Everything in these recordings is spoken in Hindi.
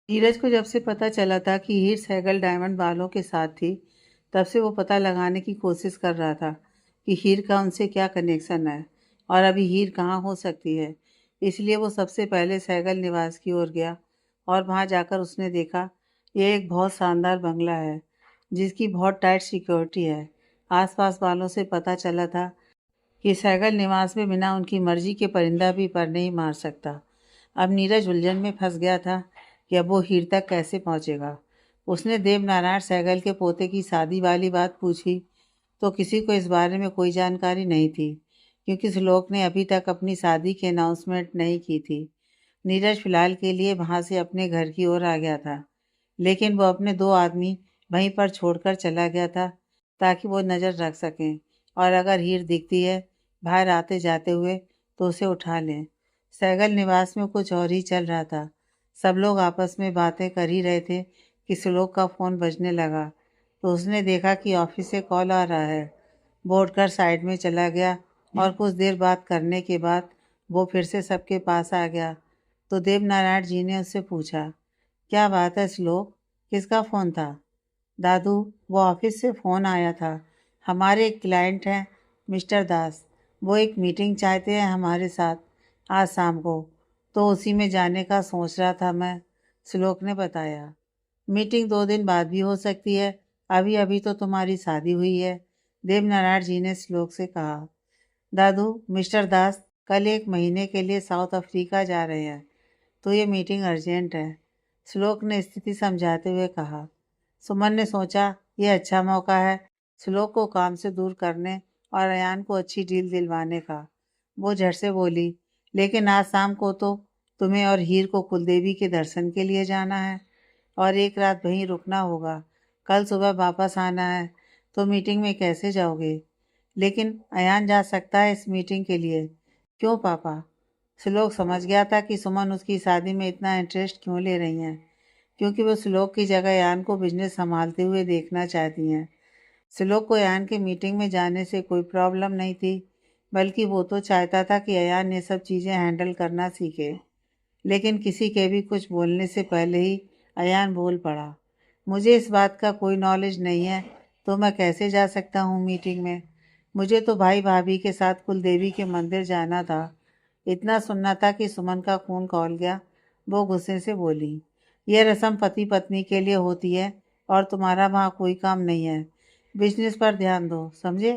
नीरज को जब से पता चला था कि हीर सहगल डायमंड वालों के साथ थी, तब से वो पता लगाने की कोशिश कर रहा था कि हीर का उनसे क्या कनेक्शन है और अभी हीर कहाँ हो सकती है। इसलिए वो सबसे पहले सहगल निवास की ओर गया और वहाँ जाकर उसने देखा ये एक बहुत शानदार बंगला है जिसकी बहुत टाइट सिक्योरिटी है। आसपास वालों से पता चला था कि सहगल निवास में बिना उनकी मर्जी के परिंदा भी पर नहीं मार सकता। अब नीरज उलझन में फंस गया था कि अब वो हीर तक कैसे पहुंचेगा। उसने देवनारायण सहगल के पोते की शादी वाली बात पूछी तो किसी को इस बारे में कोई जानकारी नहीं थी, क्योंकि श्लोक ने अभी तक अपनी शादी की अनाउंसमेंट नहीं की थी। नीरज फिलहाल के लिए वहां से अपने घर की ओर आ गया था, लेकिन वो अपने दो आदमी वहीं पर छोड़कर चला गया था ताकि वो नज़र रख सकें और अगर हीर दिखती है बाहर आते जाते हुए तो उसे उठा लें। सहगल निवास में कुछ और ही चल रहा था। सब लोग आपस में बातें कर ही रहे थे कि श्लोक का फ़ोन बजने लगा तो उसने देखा कि ऑफिस से कॉल आ रहा है। वो उठकर साइड में चला गया और कुछ देर बात करने के बाद वो फिर से सबके पास आ गया तो देवनारायण जी ने उससे पूछा, क्या बात है श्लोक, किसका फ़ोन था? दादू, वो ऑफिस से फ़ोन आया था। हमारे एक क्लाइंट हैं मिस्टर दास, वो एक मीटिंग चाहते हैं हमारे साथ आज शाम को, तो उसी में जाने का सोच रहा था मैं, श्लोक ने बताया। मीटिंग 2 दिन बाद भी हो सकती है, अभी अभी तो तुम्हारी शादी हुई है, देवनारायण जी ने श्लोक से कहा। दादू, मिस्टर दास कल 1 महीने के लिए साउथ अफ्रीका जा रहे हैं, तो ये मीटिंग अर्जेंट है, श्लोक ने स्थिति समझाते हुए कहा। सुमन ने सोचा यह अच्छा मौका है श्लोक को काम से दूर करने और अयान को अच्छी डील दिलवाने का। वो झट से बोली, लेकिन आज शाम को तो तुम्हें और हीर को कुलदेवी के दर्शन के लिए जाना है और एक रात वहीं रुकना होगा। कल सुबह वापस आना है, तो मीटिंग में कैसे जाओगे? लेकिन अयान जा सकता है इस मीटिंग के लिए। क्यों पापा? श्लोक समझ गया था कि सुमन उसकी शादी में इतना इंटरेस्ट क्यों ले रही हैं, क्योंकि वो श्लोक की जगह यान को बिजनेस संभालते हुए देखना चाहती हैं। श्लोक को यान के मीटिंग में जाने से कोई प्रॉब्लम नहीं थी, बल्कि वो तो चाहता था कि अयान ये सब चीज़ें हैंडल करना सीखे। लेकिन किसी के भी कुछ बोलने से पहले ही अयान बोल पड़ा, मुझे इस बात का कोई नॉलेज नहीं है, तो मैं कैसे जा सकता हूँ मीटिंग में? मुझे तो भाई भाभी के साथ कुलदेवी के मंदिर जाना था। इतना सुनना था कि सुमन का खून खौल गया। वो गुस्से से बोली, यह रस्म पति पत्नी के लिए होती है और तुम्हारा वहाँ कोई काम नहीं है। बिजनेस पर ध्यान दो, समझे?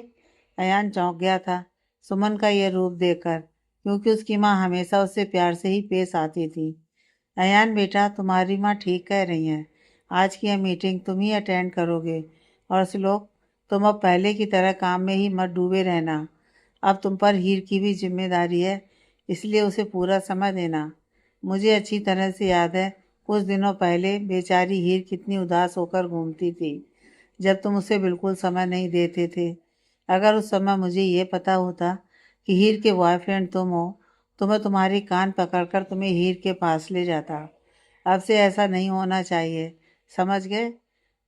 अयान चौंक गया था सुमन का यह रूप देखकर, क्योंकि उसकी माँ हमेशा उससे प्यार से ही पेश आती थी। अयान बेटा, तुम्हारी माँ ठीक कह रही हैं, आज की यह मीटिंग तुम ही अटेंड करोगे। और श्लोक, तुम अब पहले की तरह काम में ही मत डूबे रहना। अब तुम पर हीर की भी जिम्मेदारी है, इसलिए उसे पूरा समय देना। मुझे अच्छी तरह से याद है कुछ दिनों पहले बेचारी हीर कितनी उदास होकर घूमती थी जब तुम उसे बिल्कुल समय नहीं देते थे। अगर उस समय मुझे ये पता होता कि हीर के बॉयफ्रेंड तुम हो, तो मैं तुम्हारी कान पकड़कर तुम्हें हीर के पास ले जाता। अब से ऐसा नहीं होना चाहिए, समझ गए?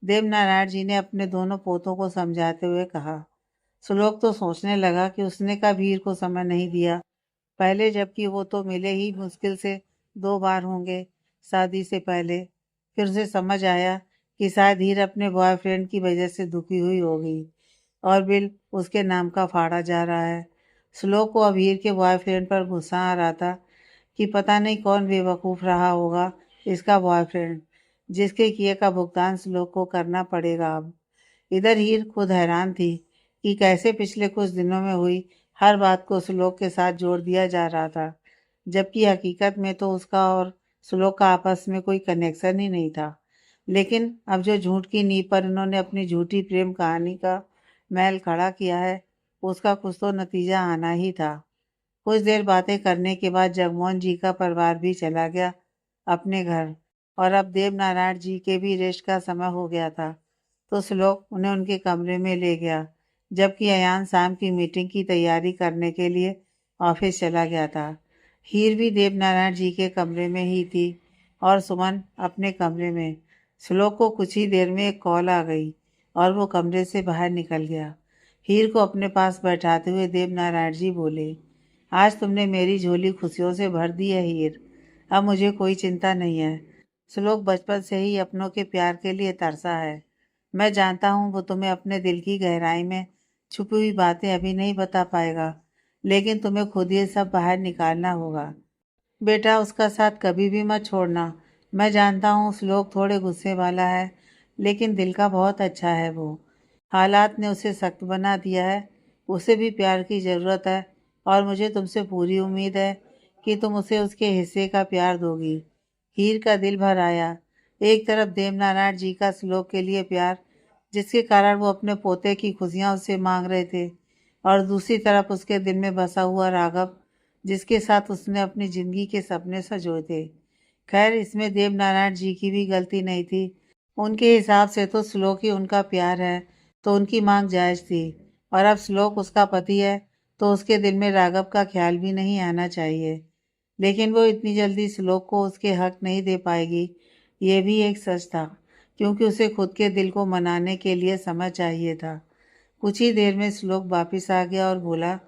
देवनारायण जी ने अपने दोनों पोतों को समझाते हुए कहा। श्लोक तो सोचने लगा कि उसने कभी हीर को समय नहीं दिया पहले, जबकि वो तो मिले ही मुश्किल से 2 बार होंगे शादी से पहले। फिर उसे समझ आया कि शायद हीर अपने बॉयफ्रेंड की वजह से दुखी हुई होगी और बिल उसके नाम का फाड़ा जा रहा है। श्लोक को अब हीर के बॉयफ्रेंड पर गुस्सा आ रहा था कि पता नहीं कौन बेवकूफ़ रहा होगा इसका बॉयफ्रेंड, जिसके किए का भुगतान श्लोक को करना पड़ेगा अब। इधर हीर खुद हैरान थी कि कैसे पिछले कुछ दिनों में हुई हर बात को श्लोक के साथ जोड़ दिया जा रहा था, जबकि हकीकत में तो उसका और श्लोक का आपस में कोई कनेक्शन ही नहीं था। लेकिन अब जो झूठ की नींव पर इन्होंने अपनी झूठी प्रेम कहानी का महल खड़ा किया है, उसका कुछ तो नतीजा आना ही था। कुछ देर बातें करने के बाद जगमोहन जी का परिवार भी चला गया अपने घर और अब देवनारायण जी के भी रेस्ट का समय हो गया था, तो श्लोक उन्हें उनके कमरे में ले गया, जबकि अयान शाम की मीटिंग की तैयारी करने के लिए ऑफिस चला गया था। हीर भी देवनारायण जी के कमरे में ही थी और सुमन अपने कमरे में। श्लोक को कुछ ही देर में एक कॉल आ गई और वो कमरे से बाहर निकल गया। हीर को अपने पास बैठाते हुए देवनारायण जी बोले, आज तुमने मेरी झोली खुशियों से भर दी है हीर, अब मुझे कोई चिंता नहीं है। श्लोक बचपन से ही अपनों के प्यार के लिए तरसा है। मैं जानता हूँ वो तुम्हें अपने दिल की गहराई में छुपी हुई बातें अभी नहीं बता पाएगा, लेकिन तुम्हें खुद ये सब बाहर निकालना होगा। बेटा, उसका साथ कभी भी मत छोड़ना। मैं जानता हूँ श्लोक थोड़े गुस्से वाला है, लेकिन दिल का बहुत अच्छा है वो। हालात ने उसे सख्त बना दिया है। उसे भी प्यार की ज़रूरत है, और मुझे तुमसे पूरी उम्मीद है कि तुम उसे उसके हिस्से का प्यार दोगी। हीर का दिल भर आया। एक तरफ देवनारायण जी का श्लोक के लिए प्यार, जिसके कारण वो अपने पोते की खुशियाँ उससे मांग रहे थे, और दूसरी तरफ उसके दिल में बसा हुआ राघव, जिसके साथ उसने अपनी जिंदगी के सपने संजोए थे। खैर, इसमें देवनारायण जी की भी गलती नहीं थी। उनके हिसाब से तो श्लोक ही उनका प्यार है, तो उनकी मांग जायज़ थी। और अब श्लोक उसका पति है, तो उसके दिल में राघव का ख्याल भी नहीं आना चाहिए। लेकिन वो इतनी जल्दी श्लोक को उसके हक नहीं दे पाएगी, ये भी एक सच था, क्योंकि उसे खुद के दिल को मनाने के लिए समय चाहिए था। कुछ ही देर में श्लोक वापिस आ गया और बोला,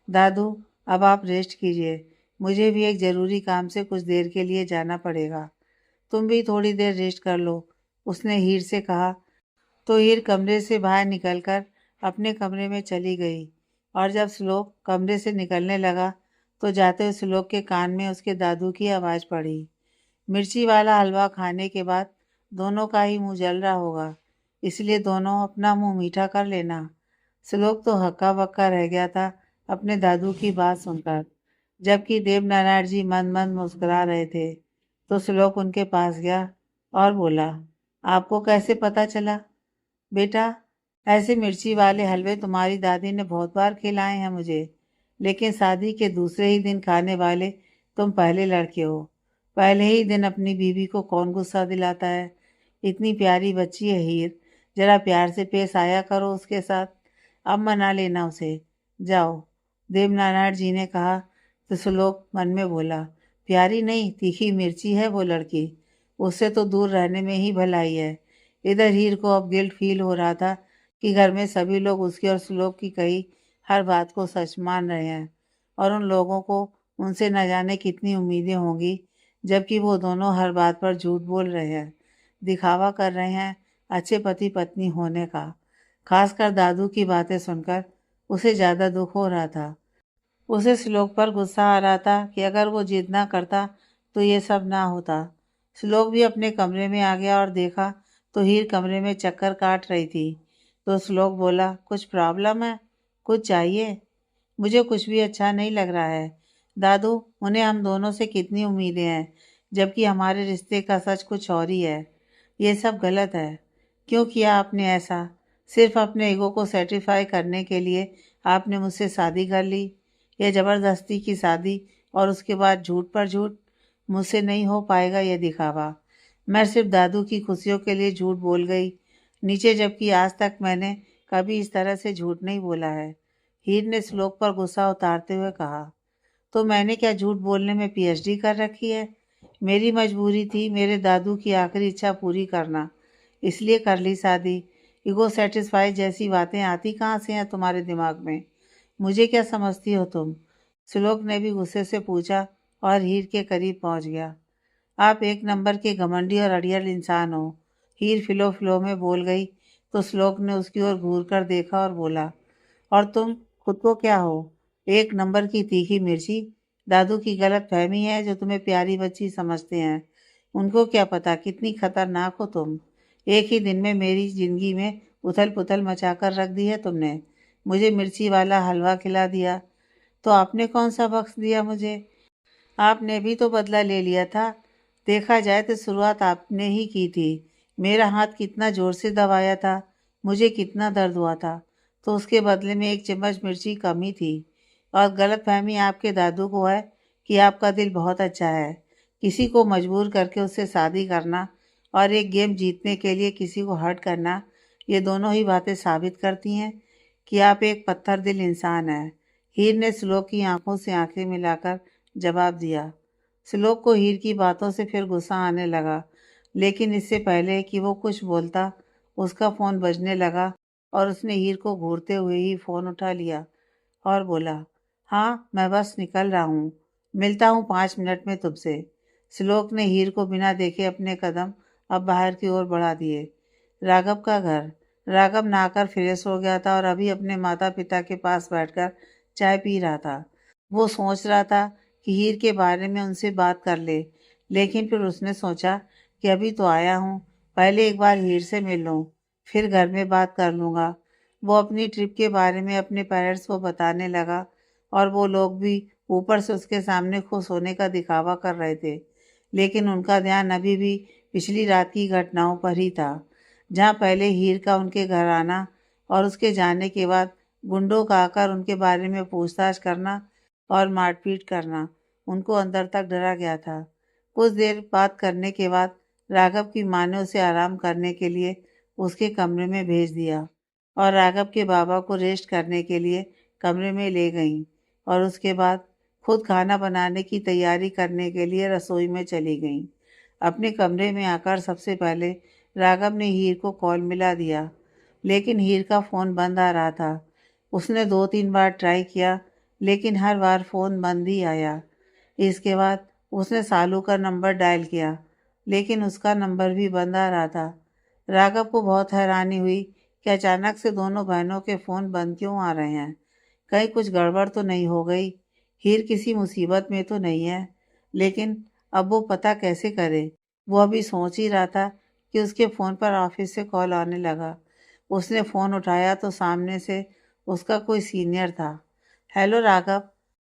दादू, अब आप रेस्ट कीजिए। मुझे भी एक ज़रूरी काम से कुछ देर के लिए जाना पड़ेगा। तुम भी थोड़ी देर रेस्ट कर लो, उसने हीर से कहा। तो हीर कमरे से बाहर निकलकर अपने कमरे में चली गई, और जब श्लोक कमरे से निकलने लगा, तो जाते हुए श्लोक के कान में उसके दादू की आवाज़ पड़ी। मिर्ची वाला हलवा खाने के बाद दोनों का ही मुंह जल रहा होगा, इसलिए दोनों अपना मुंह मीठा कर लेना। श्लोक तो हक्का बक्का रह गया था अपने दादू की बात सुनकर। जबकि देवनारायण जी मन मन मुस्कुरा रहे थे, तो श्लोक उनके पास गया और बोला, आपको कैसे पता चला? बेटा, ऐसे मिर्ची वाले हलवे तुम्हारी दादी ने बहुत बार खिलाए हैं मुझे, लेकिन शादी के दूसरे ही दिन खाने वाले तुम पहले लड़के हो। पहले ही दिन अपनी बीवी को कौन गुस्सा दिलाता है? इतनी प्यारी बच्ची है हीर, जरा प्यार से पेश आया करो उसके साथ। अब मना लेना उसे। जाओ। देवनारायण जी ने कहा, तो श्लोक मन में बोला, प्यारी नहीं, तीखी मिर्ची है वो लड़की। उससे तो दूर रहने में ही भलाई है। इधर हीर को अब गिल्ट फील हो रहा था कि घर में सभी लोग उसकी और श्लोक की कही हर बात को सच मान रहे हैं, और उन लोगों को उनसे न जाने कितनी उम्मीदें होंगी, जबकि वो दोनों हर बात पर झूठ बोल रहे हैं, दिखावा कर रहे हैं अच्छे पति पत्नी होने का। खासकर दादू की बातें सुनकर उसे ज़्यादा दुख हो रहा था। उसे श्लोक पर गुस्सा आ रहा था कि अगर वो जिद ना करता तो ये सब ना होता। श्लोक भी अपने कमरे में आ गया और देखा तो हीर कमरे में चक्कर काट रही थी। तो श्लोक बोला, कुछ प्रॉब्लम है? कुछ चाहिए? मुझे कुछ भी अच्छा नहीं लग रहा है। दादू, उन्हें हम दोनों से कितनी उम्मीदें हैं, जबकि हमारे रिश्ते का सच कुछ और ही है। ये सब गलत है। क्यों किया आपने ऐसा? सिर्फ अपने ईगो को सेटिस्फाई करने के लिए आपने मुझसे शादी कर ली? या ज़बरदस्ती की शादी, और उसके बाद झूठ पर झूठ? मुझसे नहीं हो पाएगा ये दिखावा। मैं सिर्फ दादू की खुशियों के लिए झूठ बोल गई नीचे, जबकि आज तक मैंने कभी इस तरह से झूठ नहीं बोला है। हीर ने श्लोक पर गुस्सा उतारते हुए कहा, तो मैंने क्या झूठ बोलने में पीएचडी कर रखी है? मेरी मजबूरी थी मेरे दादू की आखिरी इच्छा पूरी करना, इसलिए कर ली शादी। ईगो सेटिस्फाई जैसी बातें आती कहाँ से हैं तुम्हारे दिमाग में? मुझे क्या समझती हो तुम? श्लोक ने भी गुस्से से पूछा, और हीर के करीब पहुंच गया। आप एक नंबर के घमंडी और अड़ियल इंसान हो, हीर फिलो फिलो में बोल गई। तो श्लोक ने उसकी ओर घूर कर देखा और बोला, और तुम खुद को क्या हो? एक नंबर की तीखी मिर्ची। दादू की गलत फहमी है जो तुम्हें प्यारी बच्ची समझते हैं। उनको क्या पता कितनी खतरनाक हो तुम। एक ही दिन में मेरी जिंदगी में उथल पुथल मचा कर रख दी है तुमने। मुझे मिर्ची वाला हलवा खिला दिया, तो आपने कौन सा बख्श दिया मुझे? आपने भी तो बदला ले लिया था। देखा जाए तो शुरुआत आपने ही की थी। मेरा हाथ कितना ज़ोर से दबाया था, मुझे कितना दर्द हुआ था, तो उसके बदले में एक चम्मच मिर्ची कम ही थी। और गलतफहमी आपके दादू को है कि आपका दिल बहुत अच्छा है। किसी को मजबूर करके उससे शादी करना और एक गेम जीतने के लिए किसी को हर्ट करना, ये दोनों ही बातें साबित करती हैं कि आप एक पत्थर दिल इंसान हैं। हीर ने श्लोक की आंखों से आंखें मिलाकर जवाब दिया। श्लोक को हीर की बातों से फिर गुस्सा आने लगा, लेकिन इससे पहले कि वो कुछ बोलता, उसका फ़ोन बजने लगा, और उसने हीर को घूरते हुए ही फ़ोन उठा लिया और बोला, हाँ, मैं बस निकल रहा हूँ। मिलता हूँ 5 मिनट में तुमसे। श्लोक ने हीर को बिना देखे अपने कदम अब बाहर की ओर बढ़ा दिए। राघव का घर। राघव नहाकर फ्रेश हो गया था और अभी अपने माता पिता के पास बैठकर चाय पी रहा था। वो सोच रहा था कि हीर के बारे में उनसे बात कर ले, लेकिन फिर उसने सोचा कि अभी तो आया हूँ, पहले एक बार हीर से मिल लूँ, फिर घर में बात कर लूँगा। वो अपनी ट्रिप के बारे में अपने पेरेंट्स को बताने लगा और वो लोग भी ऊपर से उसके सामने खुश होने का दिखावा कर रहे थे, लेकिन उनका ध्यान अभी भी पिछली रात की घटनाओं पर ही था, जहाँ पहले हीर का उनके घर आना और उसके जाने के बाद गुंडों का आकर उनके बारे में पूछताछ करना और मारपीट करना उनको अंदर तक डरा गया था। कुछ देर बात करने के बाद राघव की माँ ने उसे आराम करने के लिए उसके कमरे में भेज दिया और राघव के बाबा को रेस्ट करने के लिए कमरे में ले गईं और उसके बाद खुद खाना बनाने की तैयारी करने के लिए रसोई में चली गईं। अपने कमरे में आकर सबसे पहले राघव ने हीर को कॉल मिला दिया, लेकिन हीर का फ़ोन बंद आ रहा था। उसने 2-3 बार ट्राई किया, लेकिन हर बार फ़ोन बंद ही आया। इसके बाद उसने सालू का नंबर डायल किया, लेकिन उसका नंबर भी बंद आ रहा था। राघव को बहुत हैरानी हुई कि अचानक से दोनों बहनों के फ़ोन बंद क्यों आ रहे हैं। कहीं कुछ गड़बड़ तो नहीं हो गई, हीर किसी मुसीबत में तो नहीं है। लेकिन अब वो पता कैसे करे। वो अभी सोच ही रहा था कि उसके फ़ोन पर ऑफिस से कॉल आने लगा। उसने फ़ोन उठाया तो सामने से उसका कोई सीनियर था। हेलो राघव,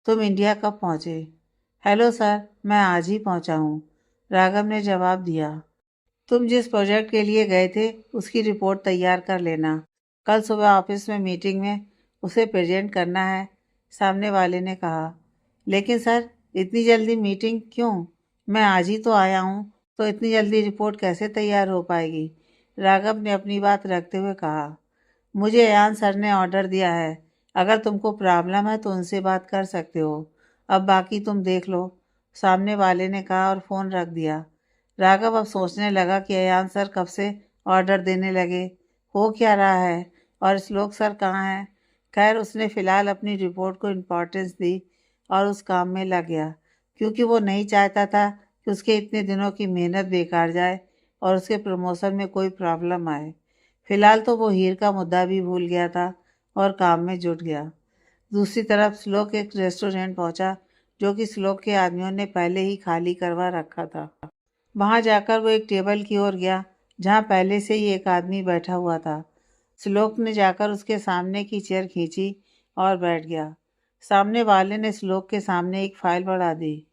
तुम इंडिया कब पहुँचे? हेलो सर, मैं आज ही पहुँचा हूँ, राघव ने जवाब दिया। तुम जिस प्रोजेक्ट के लिए गए थे उसकी रिपोर्ट तैयार कर लेना, कल सुबह ऑफिस में मीटिंग में उसे प्रेजेंट करना है, सामने वाले ने कहा। लेकिन सर, इतनी जल्दी मीटिंग क्यों? मैं आज ही तो आया हूँ, तो इतनी जल्दी रिपोर्ट कैसे तैयार हो पाएगी? राघव ने अपनी बात रखते हुए कहा। मुझे अयान सर ने ऑर्डर दिया है, अगर तुमको प्रॉब्लम है तो उनसे बात कर सकते हो, अब बाकी तुम देख लो, सामने वाले ने कहा और फ़ोन रख दिया। राघव अब सोचने लगा कि अयान सर कब से ऑर्डर देने लगे, हो क्या रहा है और श्लोक सर कहाँ हैं। खैर, उसने फ़िलहाल अपनी रिपोर्ट को इम्पोर्टेंस दी और उस काम में लग गया, क्योंकि वो नहीं चाहता था कि उसके इतने दिनों की मेहनत बेकार जाए और उसके प्रमोशन में कोई प्रॉब्लम आए। फिलहाल तो वो हीर का मुद्दा भी भूल गया था और काम में जुट गया। दूसरी तरफ श्लोक एक रेस्टोरेंट पहुंचा, जो कि श्लोक के आदमियों ने पहले ही खाली करवा रखा था। वहां जाकर वो एक टेबल की ओर गया, जहां पहले से ही एक आदमी बैठा हुआ था। श्लोक ने जाकर उसके सामने की चेयर खींची और बैठ गया। सामने वाले ने श्लोक के सामने एक फाइल बढ़ा दी।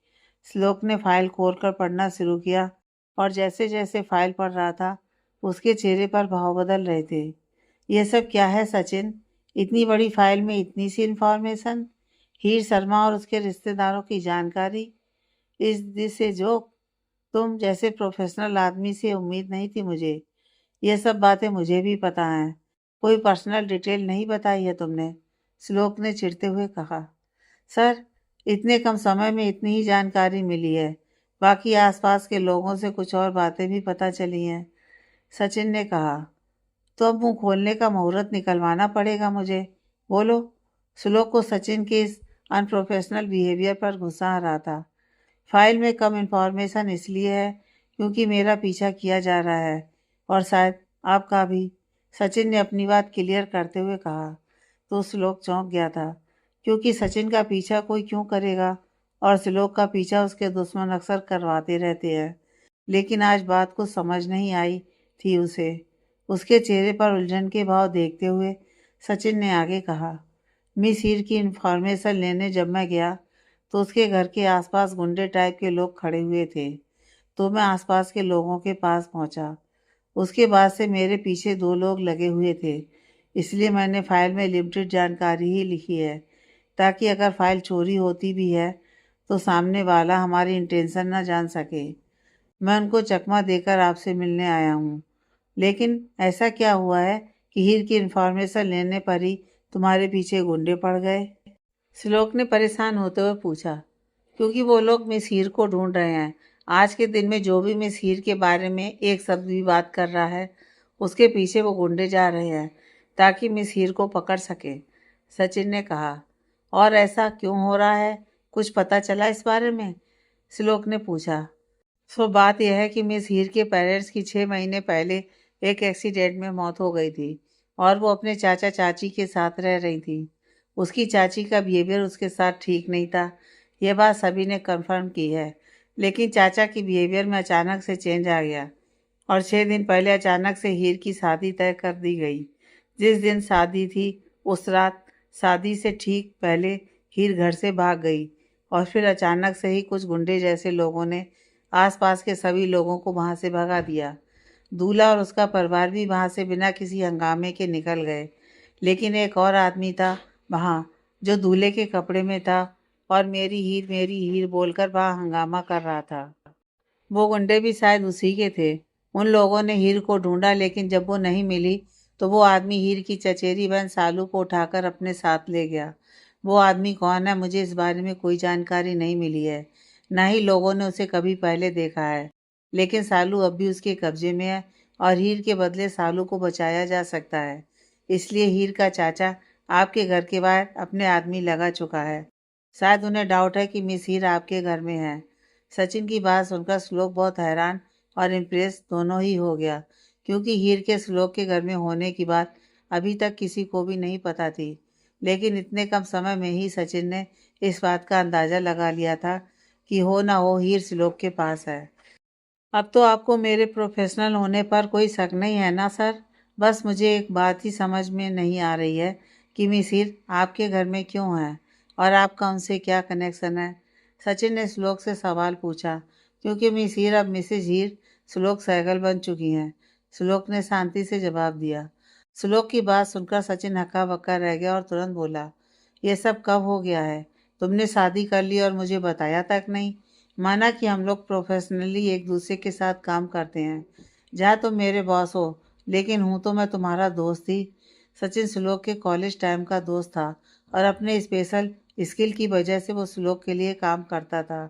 श्लोक ने फाइल खोलकर पढ़ना शुरू किया और जैसे जैसे फाइल पढ़ रहा था, उसके चेहरे पर भाव बदल रहे थे। यह सब क्या है सचिन? इतनी बड़ी फाइल में इतनी सी इन्फॉर्मेशन? हीर शर्मा और उसके रिश्तेदारों की जानकारी? इस दिस ए जोक? तुम जैसे प्रोफेशनल आदमी से उम्मीद नहीं थी मुझे। ये सब बातें मुझे भी पता हैं। कोई पर्सनल डिटेल नहीं बताई है तुमने, श्लोक ने चिढ़ते हुए कहा। सर, इतने कम समय में इतनी ही जानकारी मिली है, बाकी आसपास के लोगों से कुछ और बातें भी पता चली हैं, सचिन ने कहा। तो अब मुंह खोलने का मुहूर्त निकलवाना पड़ेगा मुझे। बोलो। श्लोक को सचिन के इस अनप्रोफेशनल बिहेवियर पर गुस्सा आ रहा था। फाइल में कम इंफॉर्मेशन इसलिए है क्योंकि मेरा पीछा किया जा रहा है और शायद आपका भी, सचिन ने अपनी बात क्लियर करते हुए कहा। तो श्लोक चौंक गया था, क्योंकि सचिन का पीछा कोई क्यों करेगा और श्लोक का पीछा उसके दुश्मन अक्सर करवाते रहते हैं। लेकिन आज बात को समझ नहीं आई थी उसे। उसके चेहरे पर उलझन के भाव देखते हुए सचिन ने आगे कहा। मिस हीर की इन्फॉर्मेशन लेने जब मैं गया तो उसके घर के आसपास गुंडे टाइप के लोग खड़े हुए थे, तो मैं आसपास के लोगों के पास पहुंचा। उसके बाद से मेरे पीछे 2 लोग लगे हुए थे, इसलिए मैंने फाइल में लिमिटेड जानकारी ही लिखी है, ताकि अगर फाइल चोरी होती भी है तो सामने वाला हमारी इंटेंशन ना जान सके। मैं उनको चकमा देकर आपसे मिलने आया हूँ। लेकिन ऐसा क्या हुआ है कि हीर की इन्फॉर्मेशन लेने पर ही तुम्हारे पीछे गुंडे पड़ गए? श्लोक ने परेशान होते हुए पूछा। क्योंकि वो लोग मिस हीर को ढूंढ रहे हैं। आज के दिन में जो भी मिस हीर के बारे में एक शब्द भी बात कर रहा है, उसके पीछे वो गुंडे जा रहे हैं, ताकि मिस हीर को पकड़ सके, सचिन ने कहा। और ऐसा क्यों हो रहा है? कुछ पता चला इस बारे में? श्लोक ने पूछा। सो बात यह है कि मिस हीर के पेरेंट्स की 6 महीने पहले एक एक्सीडेंट में मौत हो गई थी और वो अपने चाचा चाची के साथ रह रही थी। उसकी चाची का बिहेवियर उसके साथ ठीक नहीं था। यह बात सभी ने कंफर्म की है। लेकिन चाचा की बिहेवियर में अचानक से चेंज आ गया और 6 दिन पहले अचानक से हीर की शादी तय कर दी गई। जिस दिन शादी थी उस रात शादी से ठीक पहले हीर घर से भाग गई और फिर अचानक से ही कुछ गुंडे जैसे लोगों ने आसपास के सभी लोगों को वहां से भगा दिया। दूल्हा और उसका परिवार भी वहां से बिना किसी हंगामे के निकल गए। लेकिन एक और आदमी था वहां जो दूल्हे के कपड़े में था और मेरी हीर बोलकर वहां हंगामा कर रहा था। वो गुंडे भी शायद उसी के थे। उन लोगों ने हीर को ढूंढा लेकिन जब वो नहीं मिली तो वो आदमी हीर की चचेरी बहन सालू को उठाकर अपने साथ ले गया। वो आदमी कौन है मुझे इस बारे में कोई जानकारी नहीं मिली है, न ही लोगों ने उसे कभी पहले देखा है। लेकिन सालू अब भी उसके कब्जे में है और हीर के बदले सालू को बचाया जा सकता है। इसलिए हीर का चाचा आपके घर के बाहर अपने आदमी लगा चुका है। शायद उन्हें डाउट है कि मिस हीर आपके घर में है। सचिन की बात सुनकर श्लोक बहुत हैरान और इम्प्रेस दोनों ही हो गया, क्योंकि हीर के श्लोक के घर में होने की बात अभी तक किसी को भी नहीं पता थी। लेकिन इतने कम समय में ही सचिन ने इस बात का अंदाजा लगा लिया था कि हो ना हो हीर श्लोक के पास है। अब तो आपको मेरे प्रोफेशनल होने पर कोई शक नहीं है ना सर? बस मुझे एक बात ही समझ में नहीं आ रही है कि मिस हीर आपके घर में क्यों है और आपका उनसे क्या कनेक्शन है? सचिन ने श्लोक से सवाल पूछा, क्योंकि मिस हीर अब मिसेज हीर श्लोक सहगल बन चुकी हैं। श्लोक ने शांति से जवाब दिया। श्लोक की बात सुनकर सचिन हक्का बक्का रह गया और तुरंत बोला, ये सब कब हो गया है? तुमने शादी कर ली और मुझे बताया तक नहीं। माना कि हम लोग प्रोफेशनली एक दूसरे के साथ काम करते हैं, जहाँ तुम मेरे बॉस हो, लेकिन हूँ तो मैं तुम्हारा दोस्त ही। सचिन श्लोक के कॉलेज टाइम का दोस्त था और अपने स्पेशल स्किल की वजह से वो श्लोक के लिए काम करता था।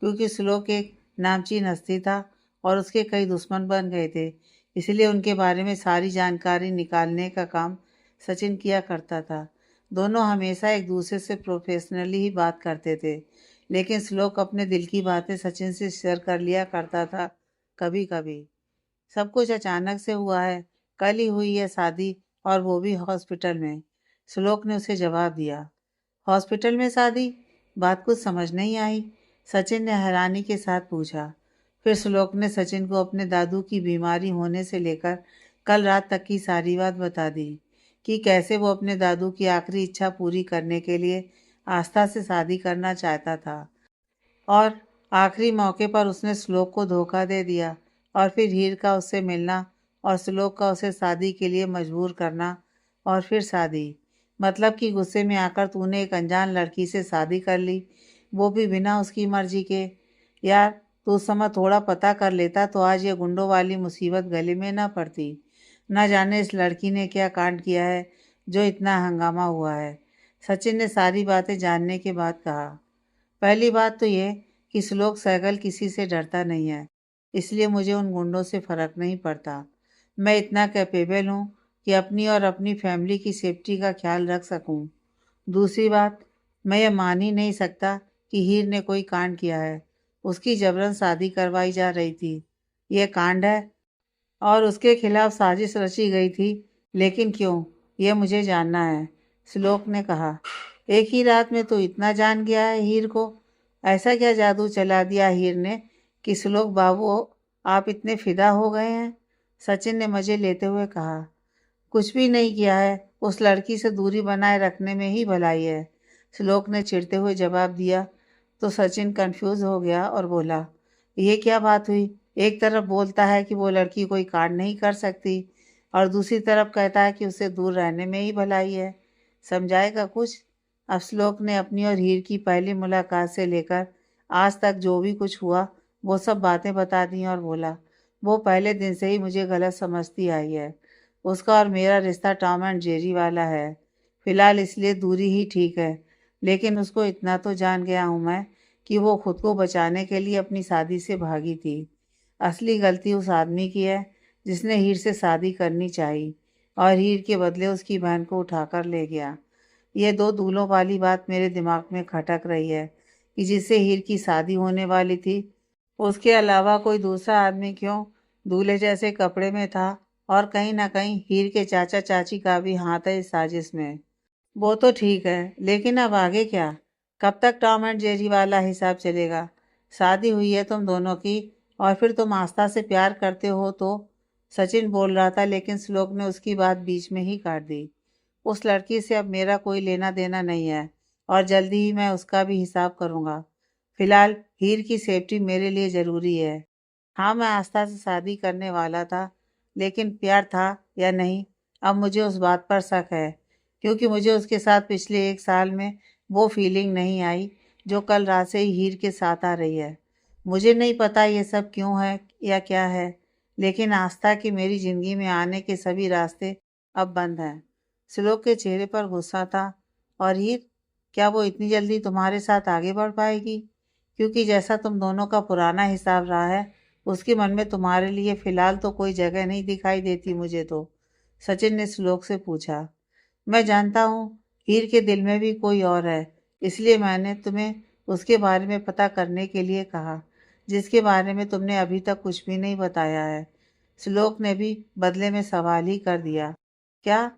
क्योंकि श्लोक एक नामचीन हस्ती था और उसके कई दुश्मन बन गए थे, इसलिए उनके बारे में सारी जानकारी निकालने का काम सचिन किया करता था। दोनों हमेशा एक दूसरे से प्रोफेशनली ही बात करते थे, लेकिन श्लोक अपने दिल की बातें सचिन से शेयर कर लिया करता था कभी कभी। सब कुछ अचानक से हुआ है, कल ही हुई है शादी और वो भी हॉस्पिटल में। श्लोक ने उसे जवाब दिया। हॉस्पिटल में शादी? बात कुछ समझ नहीं आई। सचिन ने हैरानी के साथ पूछा। फिर श्लोक ने सचिन को अपने दादू की बीमारी होने से लेकर कल रात तक की सारी बात बता दी, कि कैसे वो अपने दादू की आखिरी इच्छा पूरी करने के लिए आस्था से शादी करना चाहता था और आखिरी मौके पर उसने श्लोक को धोखा दे दिया और फिर हीर का उससे मिलना और श्लोक का उसे शादी के लिए मजबूर करना और फिर शादी। मतलब कि गुस्से में आकर तूने एक अनजान लड़की से शादी कर ली, वो भी बिना उसकी मर्जी के। यार, तू उस समय थोड़ा पता कर लेता तो आज ये गुंडों वाली मुसीबत गले में ना पड़ती। न जाने इस लड़की ने क्या कांड किया है जो इतना हंगामा हुआ है। सचिन ने सारी बातें जानने के बाद कहा। पहली बात तो ये कि श्लोक सहगल किसी से डरता नहीं है, इसलिए मुझे उन गुंडों से फर्क नहीं पड़ता। मैं इतना कैपेबल हूँ कि अपनी और अपनी फैमिली की सेफ्टी का ख्याल रख सकूँ। दूसरी बात, मैं ये मान ही नहीं सकता कि हीर ने कोई कांड किया है। उसकी जबरन शादी करवाई जा रही थी, यह कांड है और उसके खिलाफ साजिश रची गई थी। लेकिन क्यों, यह मुझे जानना है। श्लोक ने कहा। एक ही रात में तो इतना जान गया है हीर को? ऐसा क्या जादू चला दिया हीर ने कि श्लोक बाबू आप इतने फिदा हो गए हैं? सचिन ने मजे लेते हुए कहा। कुछ भी नहीं किया है, उस लड़की से दूरी बनाए रखने में ही भलाई है, श्लोक ने चिढ़ते हुए जवाब दिया। तो सचिन कंफ्यूज हो गया और बोला, ये क्या बात हुई? एक तरफ बोलता है कि वो लड़की कोई कांड नहीं कर सकती और दूसरी तरफ कहता है कि उसे दूर रहने में ही भलाई है। समझाएगा कुछ? अब श्लोक ने अपनी और हीर की पहली मुलाकात से लेकर आज तक जो भी कुछ हुआ वो सब बातें बता दी और बोला, वो पहले दिन से ही मुझे गलत समझती आई है। उसका और मेरा रिश्ता टॉम एंड जेरी वाला है। फिलहाल इसलिए दूरी ही ठीक है, लेकिन उसको इतना तो जान गया हूँ मैं कि वो खुद को बचाने के लिए अपनी शादी से भागी थी। असली गलती उस आदमी की है जिसने हीर से शादी करनी चाहिए और हीर के बदले उसकी बहन को उठाकर ले गया। ये दो दूल्हों वाली बात मेरे दिमाग में खटक रही है कि जिससे हीर की शादी होने वाली थी उसके अलावा कोई दूसरा आदमी क्यों दूल्हे जैसे कपड़े में था, और कहीं ना कहीं हीर के चाचा चाची का भी हाथ है इस साजिश में। वो तो ठीक है, लेकिन अब आगे क्या? कब तक टॉम एंड जेरी वाला हिसाब चलेगा? शादी हुई है तुम दोनों की, और फिर तुम आस्था से प्यार करते हो तो। सचिन बोल रहा था, लेकिन श्लोक ने उसकी बात बीच में ही काट दी। उस लड़की से अब मेरा कोई लेना देना नहीं है, और जल्दी ही मैं उसका भी हिसाब करूंगा। फिलहाल हीर की सेफ्टी मेरे लिए ज़रूरी है। हाँ, मैं आस्था से शादी करने वाला था, लेकिन प्यार था या नहीं, अब मुझे उस बात पर शक है, क्योंकि मुझे उसके साथ पिछले 1 साल में वो फीलिंग नहीं आई जो कल रात से ही हीर के साथ आ रही है। मुझे नहीं पता ये सब क्यों है या क्या है, लेकिन आस्था की मेरी ज़िंदगी में आने के सभी रास्ते अब बंद हैं। श्लोक के चेहरे पर गुस्सा था। और हीर, क्या वो इतनी जल्दी तुम्हारे साथ आगे बढ़ पाएगी? क्योंकि जैसा तुम दोनों का पुराना हिसाब रहा है, उसके मन में तुम्हारे लिए फिलहाल तो कोई जगह नहीं दिखाई देती मुझे तो। सचिन ने श्लोक से पूछा। मैं जानता हूँ हीर के दिल में भी कोई और है, इसलिए मैंने तुम्हें उसके बारे में पता करने के लिए कहा, जिसके बारे में तुमने अभी तक कुछ भी नहीं बताया है। श्लोक ने भी बदले में सवाल ही कर दिया। क्या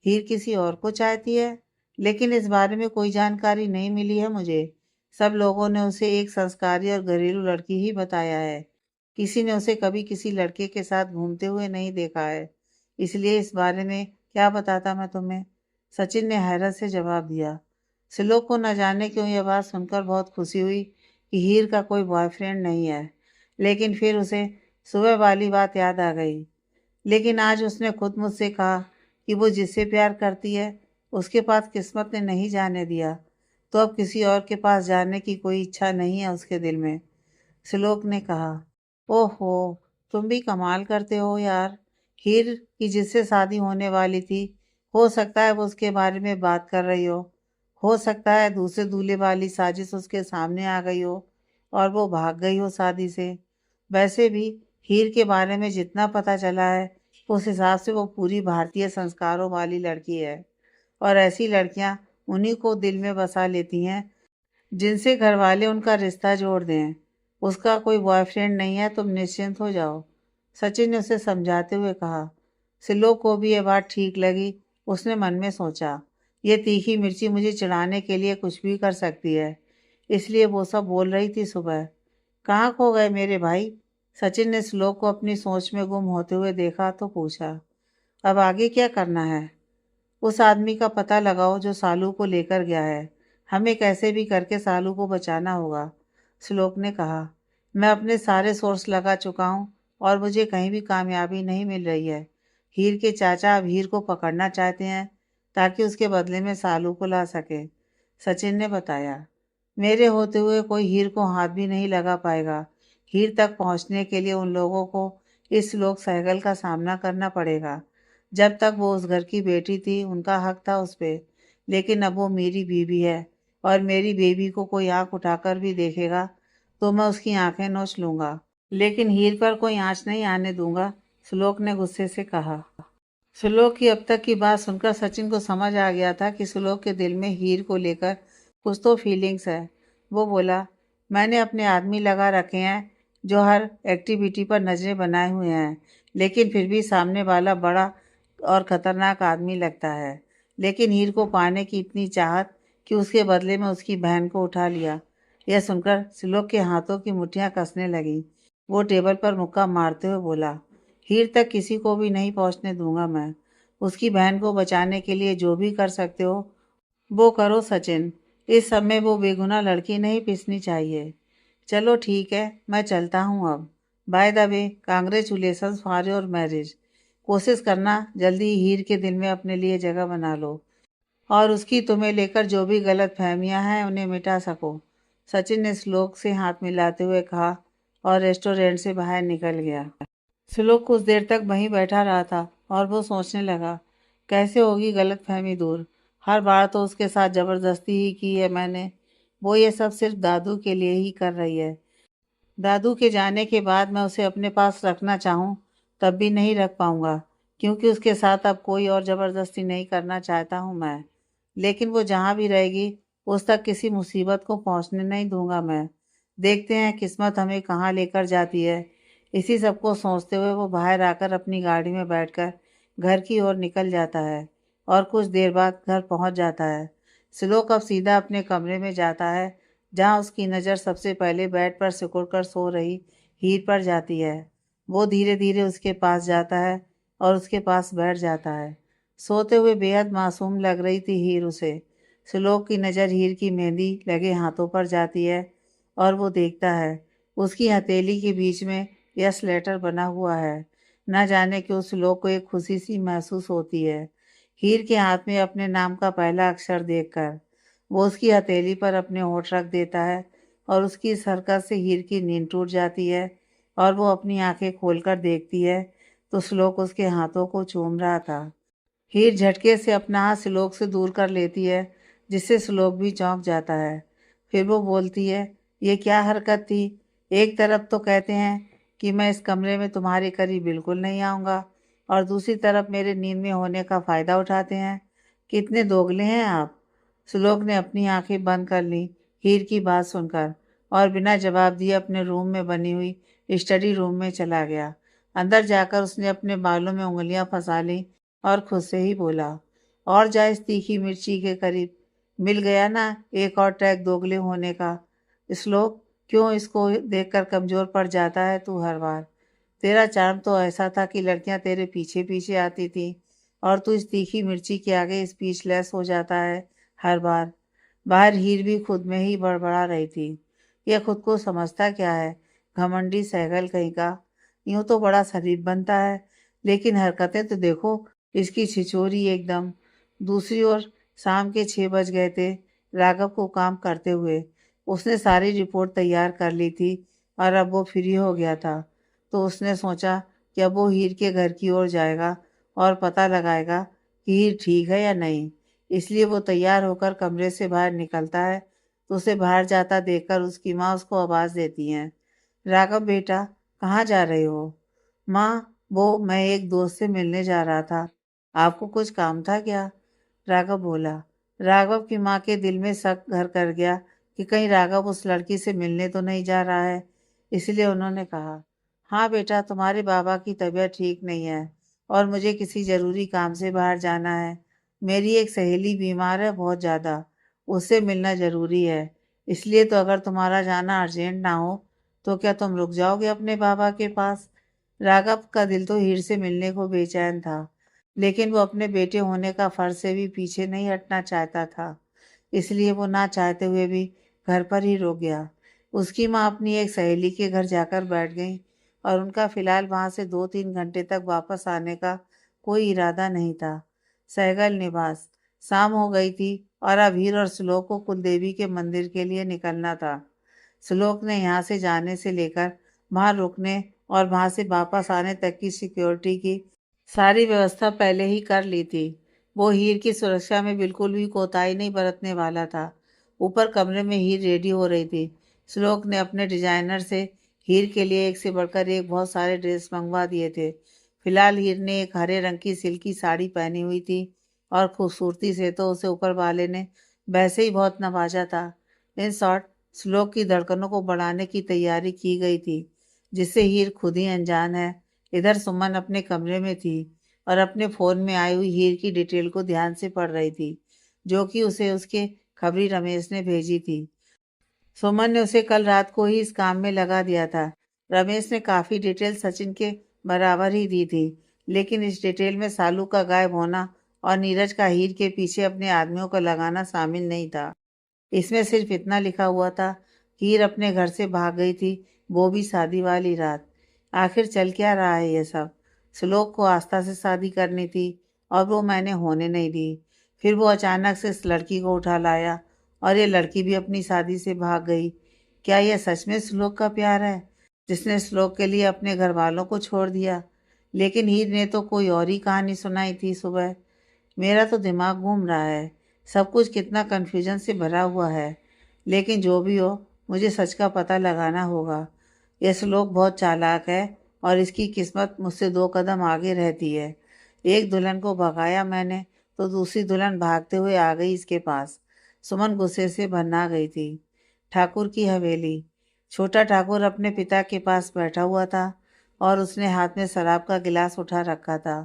हीर किसी और को चाहती है? लेकिन इस बारे में कोई जानकारी नहीं मिली है मुझे। सब लोगों ने उसे एक संस्कारी और घरेलू लड़की ही बताया है। किसी ने उसे कभी किसी लड़के के साथ घूमते हुए नहीं देखा है, इसलिए इस बारे में क्या बताता मैं तुम्हें? सचिन ने हैरत से जवाब दिया। श्लोक को न जाने क्यों यह बात सुनकर बहुत खुशी हुई कि हीर का कोई बॉयफ्रेंड नहीं है, लेकिन फिर उसे सुबह वाली बात याद आ गई। लेकिन आज उसने खुद मुझसे कहा कि वो जिससे प्यार करती है उसके पास किस्मत ने नहीं जाने दिया, तो अब किसी और के पास जाने की कोई इच्छा नहीं है उसके दिल में। श्लोक ने कहा। ओहो, तुम भी कमाल करते हो यार। हीर की जिससे शादी होने वाली थी, हो सकता है वो उसके बारे में बात कर रही हो सकता है दूसरे दूल्हे वाली साजिश उसके सामने आ गई हो और वो भाग गई हो शादी से। वैसे भी हीर के बारे में जितना पता चला है, उस हिसाब से वो पूरी भारतीय संस्कारों वाली लड़की है, और ऐसी लड़कियां उन्हीं को दिल में बसा लेती हैं जिनसे घर वाले उनका रिश्ता जोड़ दें। उसका कोई बॉयफ्रेंड नहीं है, तुम निश्चिंत हो जाओ, सचिन ने उसे समझाते हुए कहा। सिलोक को भी यह बात ठीक लगी। उसने मन में सोचा, ये तीखी मिर्ची मुझे चढ़ाने के लिए कुछ भी कर सकती है, इसलिए वो सब बोल रही थी सुबह। कहाँ खो गए मेरे भाई? सचिन ने श्लोक को अपनी सोच में गुम होते हुए देखा तो पूछा। अब आगे क्या करना है? उस आदमी का पता लगाओ जो सालू को लेकर गया है। हमें कैसे भी करके सालू को बचाना होगा, श्लोक ने कहा। मैं अपने सारे सोर्स लगा चुका हूँ और मुझे कहीं भी कामयाबी नहीं मिल रही है। हीर के चाचा अब हीर को पकड़ना चाहते हैं ताकि उसके बदले में सालू को ला सके, सचिन ने बताया। मेरे होते हुए कोई हीर को हाथ भी नहीं लगा पाएगा। हीर तक पहुंचने के लिए उन लोगों को इस लोक सहगल का सामना करना पड़ेगा। जब तक वो उस घर की बेटी थी उनका हक था उस पे, लेकिन अब वो मेरी बीवी है, और मेरी बेबी को कोई आंख उठाकर भी देखेगा तो मैं उसकी आंखें नोच लूंगा, लेकिन हीर पर कोई आंच नहीं आने दूंगा, श्लोक ने गुस्से से कहा। श्लोक की अब तक की बात सुनकर सचिन को समझ आ गया था कि श्लोक के दिल में हीर को लेकर कुछ तो फीलिंग्स है। वो बोला, मैंने अपने आदमी लगा रखे हैं जो हर एक्टिविटी पर नजरें बनाए हुए हैं, लेकिन फिर भी सामने वाला बड़ा और खतरनाक आदमी लगता है। लेकिन हीर को पाने की इतनी चाहत कि उसके बदले में उसकी बहन को उठा लिया। यह सुनकर श्लोक के हाथों की मुट्ठियां कसने लगी। वो टेबल पर मुक्का मारते हुए बोला, हीर तक किसी को भी नहीं पहुंचने दूंगा मैं। उसकी बहन को बचाने के लिए जो भी कर सकते हो वो करो सचिन। इस सब में वो बेगुनाह लड़की नहीं पिसनी चाहिए। चलो ठीक है, मैं चलता हूँ अब। By the way, congratulations for your marriage. कोशिश करना जल्दी ही हीर के दिल में अपने लिए जगह बना लो, और उसकी तुम्हें लेकर जो भी गलत फहमियाँ हैं उन्हें मिटा सको, सचिन ने श्लोक से हाथ मिलाते हुए कहा, और रेस्टोरेंट से बाहर निकल गया। श्लोक कुछ देर तक वहीं बैठा रहा था और वो सोचने लगा, कैसे होगी गलत फहमी दूर। हर बार तो उसके साथ ज़बरदस्ती ही की है मैंने। वो ये सब सिर्फ दादू के लिए ही कर रही है। दादू के जाने के बाद मैं उसे अपने पास रखना चाहूँ तब भी नहीं रख पाऊँगा, क्योंकि उसके साथ अब कोई और ज़बरदस्ती नहीं करना चाहता हूँ मैं। लेकिन वो जहाँ भी रहेगी उस तक किसी मुसीबत को पहुँचने नहीं दूंगा मैं। देखते हैं किस्मत हमें कहाँ लेकर जाती है। इसी सब को सोचते हुए वो बाहर आकर अपनी गाड़ी में बैठकर घर की ओर निकल जाता है और कुछ देर बाद घर पहुंच जाता है। श्लोक अब सीधा अपने कमरे में जाता है, जहां उसकी नज़र सबसे पहले बेड पर सिकुड़कर सो रही हीर पर जाती है। वो धीरे धीरे उसके पास जाता है और उसके पास बैठ जाता है। सोते हुए बेहद मासूम लग रही थी हीर उसे। श्लोक की नज़र हीर की मेहंदी लगे हाथों पर जाती है और वो देखता है उसकी हथेली के बीच में यस लेटर बना हुआ है। न जाने क्यों श्लोक को एक खुशी सी महसूस होती है हीर के हाथ में अपने नाम का पहला अक्षर देखकर। वो उसकी हथेली पर अपने होंठ रख देता है और उसकी इस हरकत से हीर की नींद टूट जाती है और वो अपनी आंखें खोलकर देखती है तो श्लोक उसके हाथों को चूम रहा था। हीर झटके से अपना हाथ श्लोक से दूर कर लेती है, जिससे श्लोक भी चौंक जाता है। फिर वो बोलती है, ये क्या हरकत थी? एक तरफ तो कहते हैं कि मैं इस कमरे में तुम्हारे करीब बिल्कुल नहीं आऊँगा और दूसरी तरफ मेरे नींद में होने का फ़ायदा उठाते हैं। कितने दोगले हैं आप। श्लोक ने अपनी आंखें बंद कर ली हीर की बात सुनकर और बिना जवाब दिए अपने रूम में बनी हुई स्टडी रूम में चला गया। अंदर जाकर उसने अपने बालों में उंगलियां फंसा ली और खुद से ही बोला, और जा इस तीखी मिर्ची के करीब। मिल गया ना एक और ट्रैक दोगले होने का। श्लोक, क्यों इसको देखकर कमज़ोर पड़ जाता है तू हर बार। तेरा चार्म तो ऐसा था कि लड़कियां तेरे पीछे पीछे आती थी और तू इस तीखी मिर्ची के आगे स्पीचलेस हो जाता है हर बार। बाहर हीर भी खुद में ही बड़बड़ा रही थी। यह खुद को समझता क्या है, घमंडी सहगल कहीं का। यूं तो बड़ा शरीफ बनता है, लेकिन हरकतें तो देखो इसकी छिछोरी एकदम। दूसरी ओर शाम के 6 बज गए थे राघव को काम करते हुए। उसने सारी रिपोर्ट तैयार कर ली थी और अब वो फ्री हो गया था। तो उसने सोचा कि अब वो हीर के घर की ओर जाएगा और पता लगाएगा कि हीर ठीक है या नहीं। इसलिए वो तैयार होकर कमरे से बाहर निकलता है तो उसे बाहर जाता देखकर उसकी माँ उसको आवाज़ देती है, राघव बेटा, कहाँ जा रहे हो? माँ, वो मैं एक दोस्त से मिलने जा रहा था। आपको कुछ काम था क्या? राघव बोला। राघव की माँ के दिल में शक घर कर गया कि कहीं राघव उस लड़की से मिलने तो नहीं जा रहा है। इसलिए उन्होंने कहा, हाँ बेटा, तुम्हारे बाबा की तबीयत ठीक नहीं है और मुझे किसी ज़रूरी काम से बाहर जाना है। मेरी एक सहेली बीमार है बहुत ज़्यादा, उससे मिलना ज़रूरी है। इसलिए तो अगर तुम्हारा जाना अर्जेंट ना हो तो क्या तुम रुक जाओगे अपने बाबा के पास? राघव का दिल तो हीर से मिलने को बेचैन था, लेकिन वो अपने बेटे होने का फर्ज से भी पीछे नहीं हटना चाहता था। इसलिए वो ना चाहते हुए भी घर पर ही रुक गया। उसकी माँ अपनी एक सहेली के घर जाकर बैठ गई और उनका फिलहाल वहाँ से 2-3 घंटे तक वापस आने का कोई इरादा नहीं था। सहगल निवास। शाम हो गई थी और अब हीर और श्लोक को कुलदेवी के मंदिर के लिए निकलना था। श्लोक ने यहाँ से जाने से लेकर वहाँ रुकने और वहाँ से वापस आने तक की सिक्योरिटी की सारी व्यवस्था पहले ही कर ली थी। वो हीर की सुरक्षा में बिल्कुल भी कोताही नहीं बरतने वाला था। ऊपर कमरे में हीर रेडी हो रही थी। श्लोक ने अपने डिजाइनर से हीर के लिए एक से बढ़कर एक बहुत सारे ड्रेस मंगवा दिए थे। फिलहाल हीर ने एक हरे रंग की सिल्की साड़ी पहनी हुई थी और खूबसूरती से तो उसे ऊपर वाले ने वैसे ही बहुत नवाजा था। इन शॉर्ट, श्लोक की धड़कनों को बढ़ाने की तैयारी की गई थी, जिससे हीर खुद ही अनजान है। इधर सुमन अपने कमरे में थी और अपने फ़ोन में आई हुई हीर की डिटेल को ध्यान से पढ़ रही थी, जो कि उसे उसके खबरी रमेश ने भेजी थी। सुमन ने उसे कल रात को ही इस काम में लगा दिया था। रमेश ने काफ़ी डिटेल सचिन के बराबर ही दी थी, लेकिन इस डिटेल में सालू का गायब होना और नीरज का हीर के पीछे अपने आदमियों को लगाना शामिल नहीं था। इसमें सिर्फ इतना लिखा हुआ था कि हीर अपने घर से भाग गई थी, वो भी शादी वाली रात। आखिर चल क्या रहा है ये सब? श्लोक को आस्था से शादी करनी थी और वो मैंने होने नहीं दी। फिर वो अचानक से इस लड़की को उठा लाया और ये लड़की भी अपनी शादी से भाग गई। क्या यह सच में श्लोक का प्यार है, जिसने श्लोक के लिए अपने घर वालों को छोड़ दिया? लेकिन हीर ने तो कोई और ही कहानी सुनाई थी सुबह। मेरा तो दिमाग घूम रहा है। सब कुछ कितना कन्फ्यूजन से भरा हुआ है। लेकिन जो भी हो, मुझे सच का पता लगाना होगा। यह श्लोक बहुत चालाक है और इसकी किस्मत मुझसे 2 कदम आगे रहती है। एक दुल्हन को भगाया मैंने तो दूसरी दुल्हन भागते हुए आ गई इसके पास। सुमन गुस्से से भन्ना गई थी। ठाकुर की हवेली। छोटा ठाकुर अपने पिता के पास बैठा हुआ था और उसने हाथ में शराब का गिलास उठा रखा था।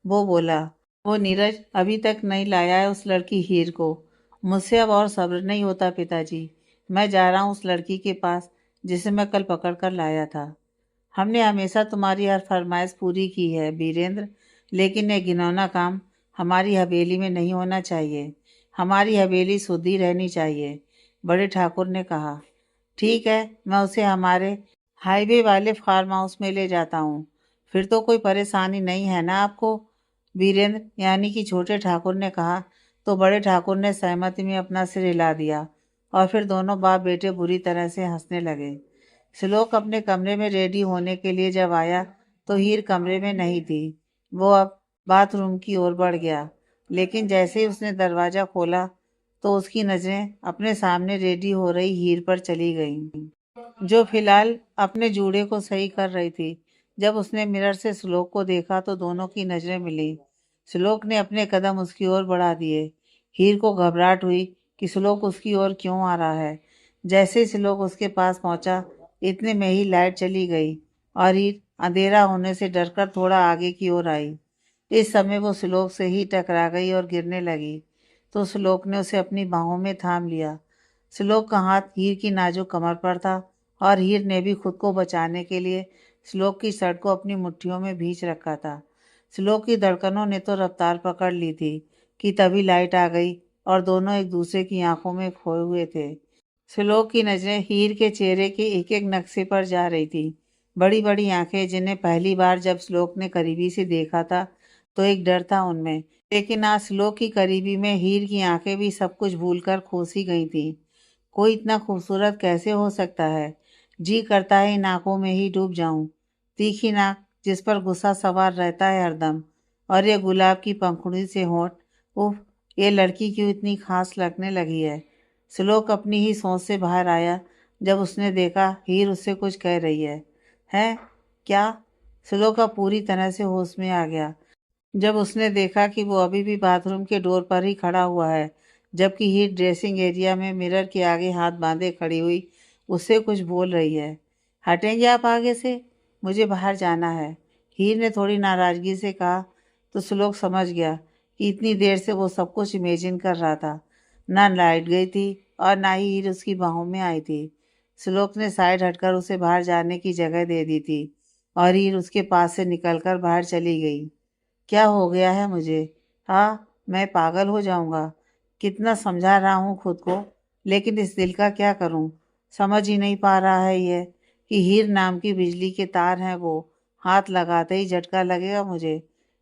वो बोला, वो नीरज अभी तक नहीं लाया है उस लड़की हीर को। मुझसे अब और सब्र नहीं होता पिताजी। मैं जा रहा हूँ उस लड़की के पास जिसे मैं कल पकड़ कर लाया था। हमने हमेशा तुम्हारी हर फरमाइश पूरी की है वीरेंद्र, लेकिन ये घिनौना काम हमारी हवेली में नहीं होना चाहिए। हमारी हवेली शुद्ध ही रहनी चाहिए, बड़े ठाकुर ने कहा। ठीक है, मैं उसे हमारे हाईवे वाले फार्म हाउस में ले जाता हूँ। फिर तो कोई परेशानी नहीं है ना आपको? वीरेंद्र यानी कि छोटे ठाकुर ने कहा तो बड़े ठाकुर ने सहमति में अपना सिर हिला दिया और फिर दोनों बाप बेटे बुरी तरह से हंसने लगे। श्लोक अपने कमरे में रेडी होने के लिए जब आया तो हीर कमरे में नहीं थी। वो अब बाथरूम की ओर बढ़ गया, लेकिन जैसे ही उसने दरवाज़ा खोला तो उसकी नज़रें अपने सामने रेडी हो रही हीर पर चली गईं, जो फिलहाल अपने जूड़े को सही कर रही थी। जब उसने मिरर से श्लोक को देखा तो दोनों की नज़रें मिली। श्लोक ने अपने कदम उसकी ओर बढ़ा दिए। हीर को घबराहट हुई कि श्लोक उसकी ओर क्यों आ रहा है। जैसे ही श्लोक उसके पास पहुंचा, इतने में ही लाइट चली गई और हीर अंधेरा होने से डरकर थोड़ा आगे की ओर आई। इस समय वो श्लोक से ही टकरा गई और गिरने लगी, तो श्लोक ने उसे अपनी बाहों में थाम लिया। श्लोक का हाथ हीर की नाजुक कमर पर था और हीर ने भी खुद को बचाने के लिए श्लोक की शर्ट को अपनी मुट्ठियों में भींच रखा था। श्लोक की धड़कनों ने तो रफ्तार पकड़ ली थी कि तभी लाइट आ गई और दोनों एक दूसरे की आंखों में खोए हुए थे। श्लोक की नजरें हीर के चेहरे के एक एक नक्शे पर जा रही थी। बड़ी बड़ी आंखें जिन्हें पहली बार जब श्लोक ने करीबी से देखा था तो एक डर था उनमें, लेकिन आज श्लोक की करीबी में हीर की आंखें भी सब कुछ भूलकर खोसी गई थी। कोई इतना खूबसूरत कैसे हो सकता है? जी करता है इन आंखों में ही डूब जाऊं। तीखी नाक जिस पर गुस्सा सवार रहता है हरदम, और ये गुलाब की पंखुड़ी से होंठ। उफ, ये लड़की क्यों इतनी खास लगने लगी है? श्लोक अपनी ही सोच से बाहर आया जब उसने देखा हीर उससे कुछ कह रही है। है क्या? श्लोक का पूरी तरह से होश में आ गया जब उसने देखा कि वो अभी भी बाथरूम के डोर पर ही खड़ा हुआ है, जबकि हीर ड्रेसिंग एरिया में मिरर के आगे हाथ बांधे खड़ी हुई उससे कुछ बोल रही है। हटेंगे आप आगे से, मुझे बाहर जाना है, हीर ने थोड़ी नाराजगी से कहा। तो श्लोक समझ गया कि इतनी देर से वो सब कुछ इमेजिन कर रहा था। ना लाइट गई थी और ना ही हीर उसकी बाहों में आई थी। श्लोक ने साइड हटकर उसे बाहर जाने की जगह दे दी थी और हीर उसके पास से निकलकर बाहर चली गई। क्या हो गया है मुझे? हाँ, मैं पागल हो जाऊंगा। कितना समझा रहा हूँ खुद को, लेकिन इस दिल का क्या करूँ? समझ ही नहीं पा रहा है ये कि हीर नाम की बिजली के तार हैं वो। हाथ लगाते ही झटका लगेगा मुझे।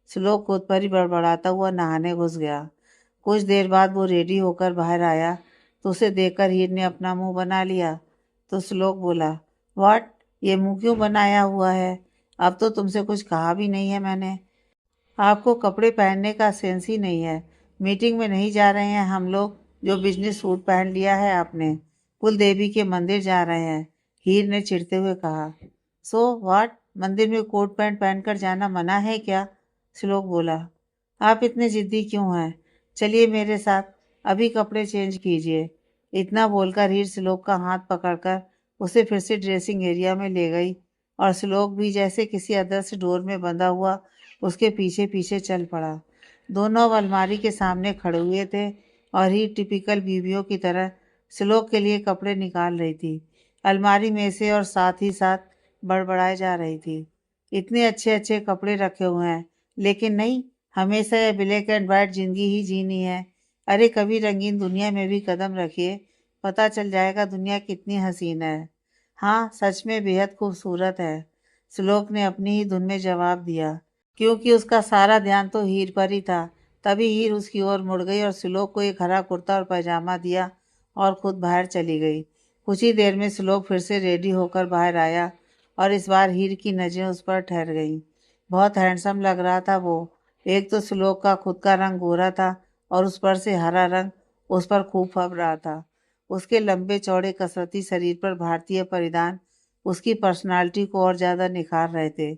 श्लोक खुद पर ही बड़बड़ाता हुआ नहाने घुस गया। कुछ देर बाद वो रेडी होकर बाहर आया तो उसे देखकर हीर ने अपना मुंह बना लिया। तो श्लोक बोला, व्हाट, ये मुंह क्यों बनाया हुआ है? अब तो तुमसे कुछ कहा भी नहीं है मैंने। आपको कपड़े पहनने का सेंस ही नहीं है। मीटिंग में नहीं जा रहे हैं हम लोग जो बिजनेस सूट पहन लिया है आपने। कुल देवी के मंदिर जा रहे हैं, हीर ने चिढ़ते हुए कहा। सो व्हाट, मंदिर में कोट पैंट पहनकर जाना मना है क्या? श्लोक बोला। आप इतने जिद्दी क्यों हैं? चलिए मेरे साथ, अभी कपड़े चेंज कीजिए। इतना बोलकर हीर श्लोक का हाथ पकड़कर उसे फिर से ड्रेसिंग एरिया में ले गई और श्लोक भी जैसे किसी अदृश्य डोर में बंधा हुआ उसके पीछे पीछे चल पड़ा। दोनों अब अलमारी के सामने खड़े हुए थे और ही टिपिकल बीवियों की तरह श्लोक के लिए कपड़े निकाल रही थी अलमारी में से, और साथ ही साथ बड़बड़ाए जा रही थी। इतने अच्छे अच्छे कपड़े रखे हुए हैं, लेकिन नहीं, हमेशा यह ब्लैक एंड वाइट जिंदगी ही जीनी है। अरे कभी रंगीन दुनिया में भी कदम रखिए, पता चल जाएगा दुनिया कितनी हसीन है। हाँ, सच में बेहद खूबसूरत है, श्लोक ने अपनी ही धुन में जवाब दिया, क्योंकि उसका सारा ध्यान तो हीर पर ही था। तभी हीर उसकी ओर मुड़ गई और श्लोक को एक हरा कुर्ता और पैजामा दिया और खुद बाहर चली गई। कुछ ही देर में श्लोक फिर से रेडी होकर बाहर आया और इस बार हीर की नज़रें उस पर ठहर गईं। बहुत हैंडसम लग रहा था वो। एक तो श्लोक का खुद का रंग गोरा था और उस पर से हरा रंग उस पर खूब फब रहा था। उसके लंबे चौड़े कसरती शरीर पर भारतीय परिधान उसकी पर्सनालिटी को और ज़्यादा निखार रहे थे।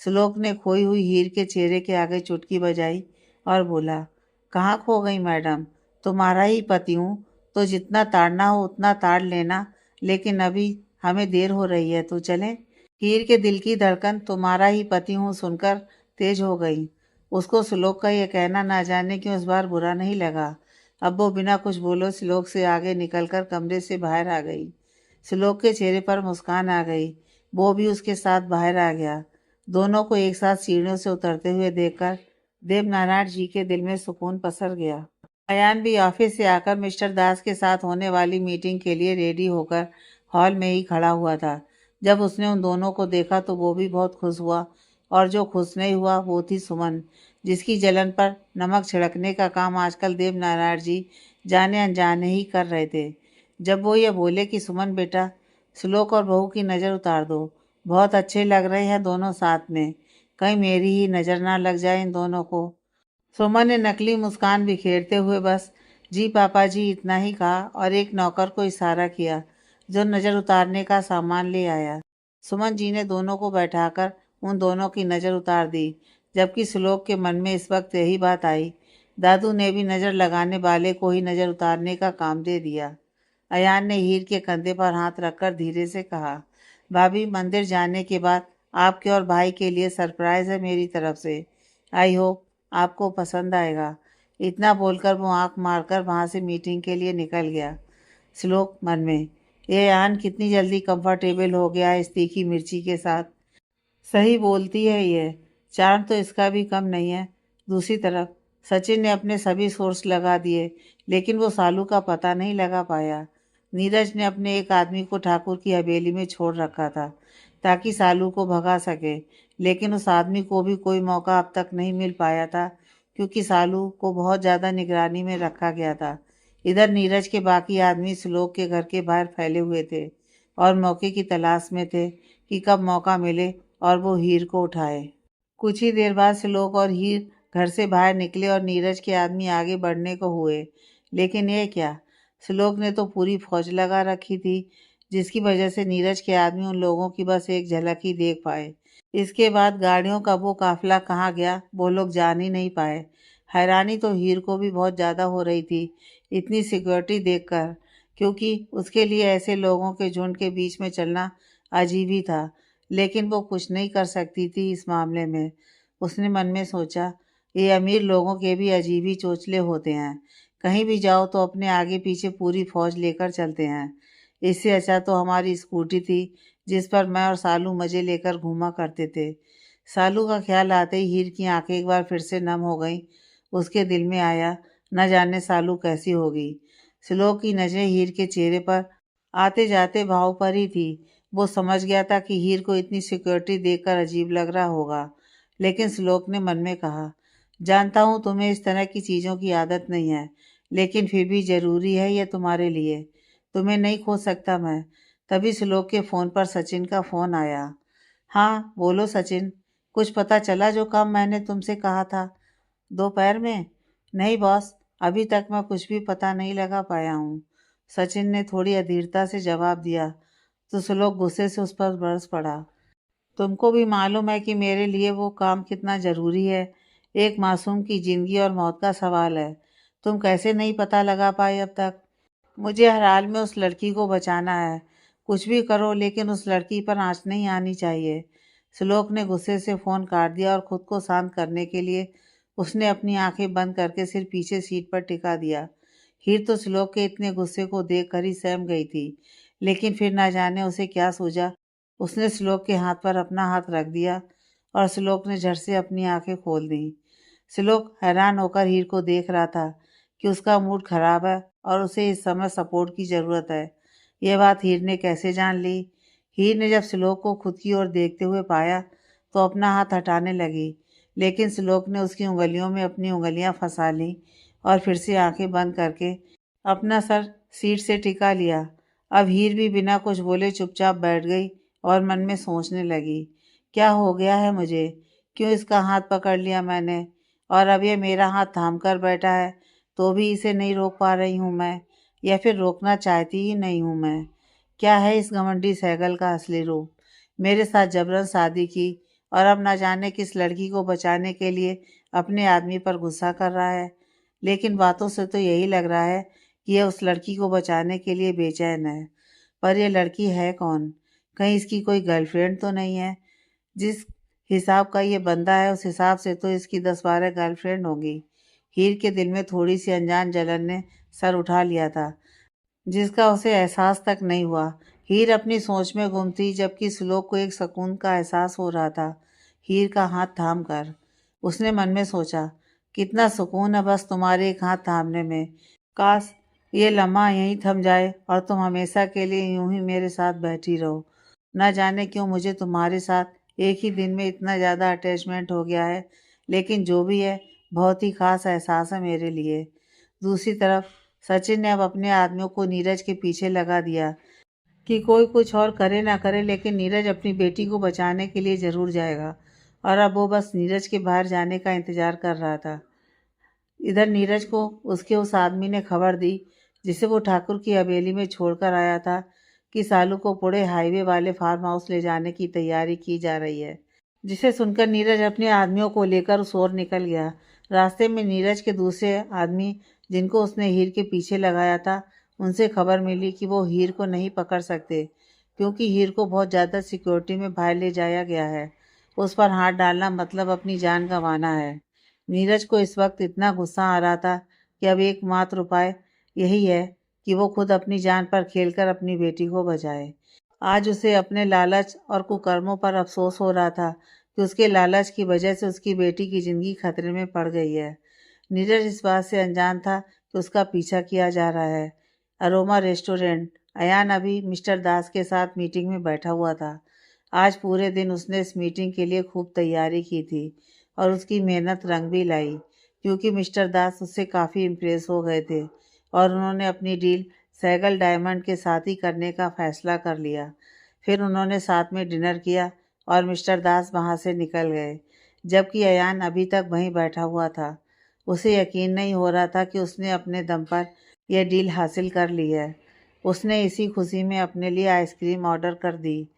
श्लोक ने खोई हुई हीर के चेहरे के आगे चुटकी बजाई और बोला, कहाँ खो गई मैडम? तुम्हारा ही पति हूँ, तो जितना ताड़ना हो उतना ताड़ लेना, लेकिन अभी हमें देर हो रही है, तो चलें। हीर के दिल की धड़कन तुम्हारा ही पति हूँ सुनकर तेज हो गई। उसको श्लोक का यह कहना ना जाने क्यों इस बार बुरा नहीं लगा। अब वो बिना कुछ बोले श्लोक से आगे निकलकर कमरे से बाहर आ गई। श्लोक के चेहरे पर मुस्कान आ गई। वो भी उसके साथ बाहर आ गया। दोनों को एक साथ सीढ़ियों से उतरते हुए देखकर देवनारायण जी के दिल में सुकून पसर गया। अयान भी ऑफिस से आकर मिस्टर दास के साथ होने वाली मीटिंग के लिए रेडी होकर हॉल में ही खड़ा हुआ था। जब उसने उन दोनों को देखा तो वो भी बहुत खुश हुआ, और जो खुश नहीं हुआ वो थी सुमन, जिसकी जलन पर नमक छिड़कने का काम आजकल देवनारायण जी जाने अनजाने ही कर रहे थे। जब वो ये बोले कि सुमन बेटा, श्लोक और बहू की नज़र उतार दो, बहुत अच्छे लग रहे हैं दोनों साथ में, कहीं मेरी ही नज़र ना लग जाए इन दोनों को। सुमन ने नकली मुस्कान बिखेरते हुए बस जी पापा जी इतना ही कहा और एक नौकर को इशारा किया, जो नज़र उतारने का सामान ले आया। सुमन जी ने दोनों को बैठाकर उन दोनों की नज़र उतार दी, जबकि श्लोक के मन में इस वक्त यही बात आई। दादू ने भी नज़र लगाने वाले को ही नज़र उतारने का काम दे दिया। अयान ने हीर के कंधे पर हाथ रखकर धीरे से कहा, भाभी मंदिर जाने के बाद आपके और भाई के लिए सरप्राइज़ है मेरी तरफ से। आई होप आपको पसंद आएगा। इतना बोलकर वो आंख मारकर वहाँ से मीटिंग के लिए निकल गया। श्लोक मन में, ये आन कितनी जल्दी कंफर्टेबल हो गया है इस तीखी मिर्ची के साथ। सही बोलती है ये, चार्म तो इसका भी कम नहीं है। दूसरी तरफ सचिन ने अपने सभी सोर्स लगा दिए, लेकिन वो सालू का पता नहीं लगा पाया। नीरज ने अपने एक आदमी को ठाकुर की हवेली में छोड़ रखा था ताकि सालू को भगा सके, लेकिन उस आदमी को भी कोई मौका अब तक नहीं मिल पाया था, क्योंकि सालू को बहुत ज़्यादा निगरानी में रखा गया था। इधर नीरज के बाकी आदमी श्लोक के घर के बाहर फैले हुए थे और मौके की तलाश में थे कि कब मौका मिले और वो हीर को उठाए। कुछ ही देर बाद श्लोक और हीर घर से बाहर निकले और नीरज के आदमी आगे बढ़ने को हुए, लेकिन ये क्या, श्लोक ने तो पूरी फौज लगा रखी थी, जिसकी वजह से नीरज के आदमी उन लोगों की बस एक झलक ही देख पाए। इसके बाद गाड़ियों का वो काफिला कहाँ गया वो लोग जान ही नहीं पाए। हैरानी तो हीर को भी बहुत ज़्यादा हो रही थी इतनी सिक्योरिटी देखकर, क्योंकि उसके लिए ऐसे लोगों के झुंड के बीच में चलना अजीब ही था, लेकिन वो कुछ नहीं कर सकती थी इस मामले में। उसने मन में सोचा, ये अमीर लोगों के भी अजीब ही चोचले होते हैं, कहीं भी जाओ तो अपने आगे पीछे पूरी फौज लेकर चलते हैं। इससे अच्छा तो हमारी स्कूटी थी, जिस पर मैं और सालू मज़े लेकर घूमा करते थे। सालू का ख्याल आते ही हीर की आंखें एक बार फिर से नम हो गईं। उसके दिल में आया, न जाने सालू कैसी होगी। श्लोक की नज़रें हीर के चेहरे पर आते जाते भाव पर ही थी। वो समझ गया था कि हीर को इतनी सिक्योरिटी देखकर अजीब लग रहा होगा, लेकिन श्लोक ने मन में कहा, जानता हूँ तुम्हें इस तरह की चीज़ों की आदत नहीं है, लेकिन फिर भी ज़रूरी है ये तुम्हारे लिए। तुम्हें नहीं खो सकता मैं। तभी श्लोक के फ़ोन पर सचिन का फ़ोन आया। हाँ बोलो सचिन, कुछ पता चला जो काम मैंने तुमसे कहा था दोपहर में? नहीं बॉस, अभी तक मैं कुछ भी पता नहीं लगा पाया हूँ, सचिन ने थोड़ी अधीरता से जवाब दिया। तो श्लोक गुस्से से उस पर बरस पड़ा। तुमको भी मालूम है कि मेरे लिए वो काम कितना ज़रूरी है। एक मासूम की ज़िंदगी और मौत का सवाल है। तुम कैसे नहीं पता लगा पाए अब तक? मुझे हर हाल में उस लड़की को बचाना है। कुछ भी करो लेकिन उस लड़की पर आँच नहीं आनी चाहिए। श्लोक ने गुस्से से फ़ोन काट दिया और खुद को शांत करने के लिए उसने अपनी आंखें बंद करके सिर पीछे सीट पर टिका दिया। हीर तो श्लोक के इतने गुस्से को देख कर ही सहम गई थी, लेकिन फिर ना जाने उसे क्या सूझा, उसने श्लोक के हाथ पर अपना हाथ रख दिया और श्लोक ने झट से अपनी आंखें खोल दी। श्लोक हैरान होकर हीर को देख रहा था कि उसका मूड खराब है और उसे इस समय सपोर्ट की ज़रूरत है। यह बात हीर ने कैसे जान ली? हीर ने जब श्लोक को खुद की ओर देखते हुए पाया तो अपना हाथ हटाने लगी, लेकिन श्लोक ने उसकी उंगलियों में अपनी उंगलियां फंसा लीं और फिर से आंखें बंद करके अपना सर सीट से टिका लिया। अब हीर भी बिना कुछ बोले चुपचाप बैठ गई और मन में सोचने लगी, क्या हो गया है मुझे? क्यों इसका हाथ पकड़ लिया मैंने और अब ये मेरा हाथ थाम कर बैठा है, तो भी इसे नहीं रोक पा रही हूँ मैं, या फिर रोकना चाहती ही नहीं हूँ मैं? क्या है इस घमंडी सहगल का असली रूप? मेरे साथ जबरन शादी की और अब ना जाने किस लड़की को बचाने के लिए अपने आदमी पर गुस्सा कर रहा है। लेकिन बातों से तो यही लग रहा है कि यह उस लड़की को बचाने के लिए बेचैन है। पर ये लड़की है कौन? कहीं इसकी कोई गर्लफ्रेंड तो नहीं है? जिस हिसाब का ये बंदा है उस हिसाब से तो इसकी 10-12 गर्लफ्रेंड होंगी। हीर के दिल में थोड़ी सी अनजान जलन ने सर उठा लिया था, जिसका उसे एहसास तक नहीं हुआ। हीर अपनी सोच में गुम थी, जबकि श्लोक को एक सुकून का एहसास हो रहा था। हीर का हाथ थाम कर उसने मन में सोचा, कितना सुकून है बस तुम्हारे एक हाथ थामने में। काश ये लम्हा यहीं थम जाए और तुम हमेशा के लिए यूं ही मेरे साथ बैठी रहो। न जाने क्यों मुझे तुम्हारे साथ एक ही दिन में इतना ज़्यादा अटैचमेंट हो गया है, लेकिन जो भी है बहुत ही खास एहसास है मेरे लिए। दूसरी तरफ सचिन ने अब अपने आदमियों को नीरज के पीछे लगा दिया कि कोई कुछ और करे ना करे, लेकिन नीरज अपनी बेटी को बचाने के लिए ज़रूर जाएगा। और अब वो बस नीरज के बाहर जाने का इंतज़ार कर रहा था। इधर नीरज को उसके उस आदमी ने खबर दी जिसे वो ठाकुर की हवेली में छोड़कर आया था कि सालू को पुणे हाईवे वाले फार्म हाउस ले जाने की तैयारी की जा रही है, जिसे सुनकर नीरज अपने आदमियों को लेकर उस ओर निकल गया। रास्ते में नीरज के दूसरे आदमी जिनको उसने हीर के पीछे लगाया था, उनसे खबर मिली कि वो हीर को नहीं पकड़ सकते, क्योंकि हीर को बहुत ज़्यादा सिक्योरिटी में बाहर ले जाया गया है। उस पर हाथ डालना मतलब अपनी जान गंवाना है। नीरज को इस वक्त इतना गुस्सा आ रहा था कि अब एकमात्र उपाय यही है कि वो खुद अपनी जान पर खेलकर अपनी बेटी को बचाए। आज उसे अपने लालच और कुकर्मों पर अफसोस हो रहा था कि उसके लालच की वजह से उसकी बेटी की ज़िंदगी खतरे में पड़ गई है। नीरज इस बात से अनजान था कि उसका पीछा किया जा रहा है। Aroma restaurant. अयान अभी मिस्टर दास के साथ मीटिंग में बैठा हुआ था। आज पूरे दिन उसने इस मीटिंग के लिए खूब तैयारी की थी और उसकी मेहनत रंग भी लाई, क्योंकि मिस्टर दास उससे काफ़ी इम्प्रेस हो गए थे और उन्होंने अपनी डील सैगल डायमंड के साथ ही करने का फैसला कर लिया। फिर उन्होंने साथ में डिनर किया और मिस्टर दास वहाँ से निकल गए, जबकि अयान अभी तक वहीं बैठा हुआ था। उसे यकीन नहीं हो रहा था कि उसने अपने दम पर यह डील हासिल कर ली है। उसने इसी खुशी में अपने लिए आइसक्रीम ऑर्डर कर दी।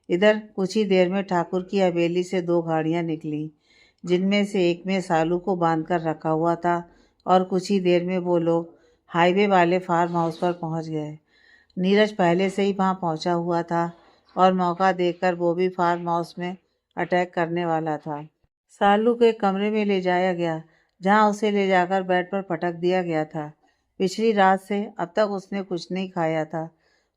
इधर कुछ ही देर में ठाकुर की हवेली से 2 गाड़ियाँ निकली, जिनमें से एक में सालू को बांधकर रखा हुआ था और कुछ ही देर में वो लोग हाईवे वाले फार्म हाउस पर पहुंच गए। नीरज पहले से ही वहां पहुंचा हुआ था और मौका देखकर वो भी फार्म हाउस में अटैक करने वाला था। सालू को एक कमरे में ले जाया गया, जहां उसे ले जाकर बेड पर पटक दिया गया था। पिछली रात से अब तक उसने कुछ नहीं खाया था।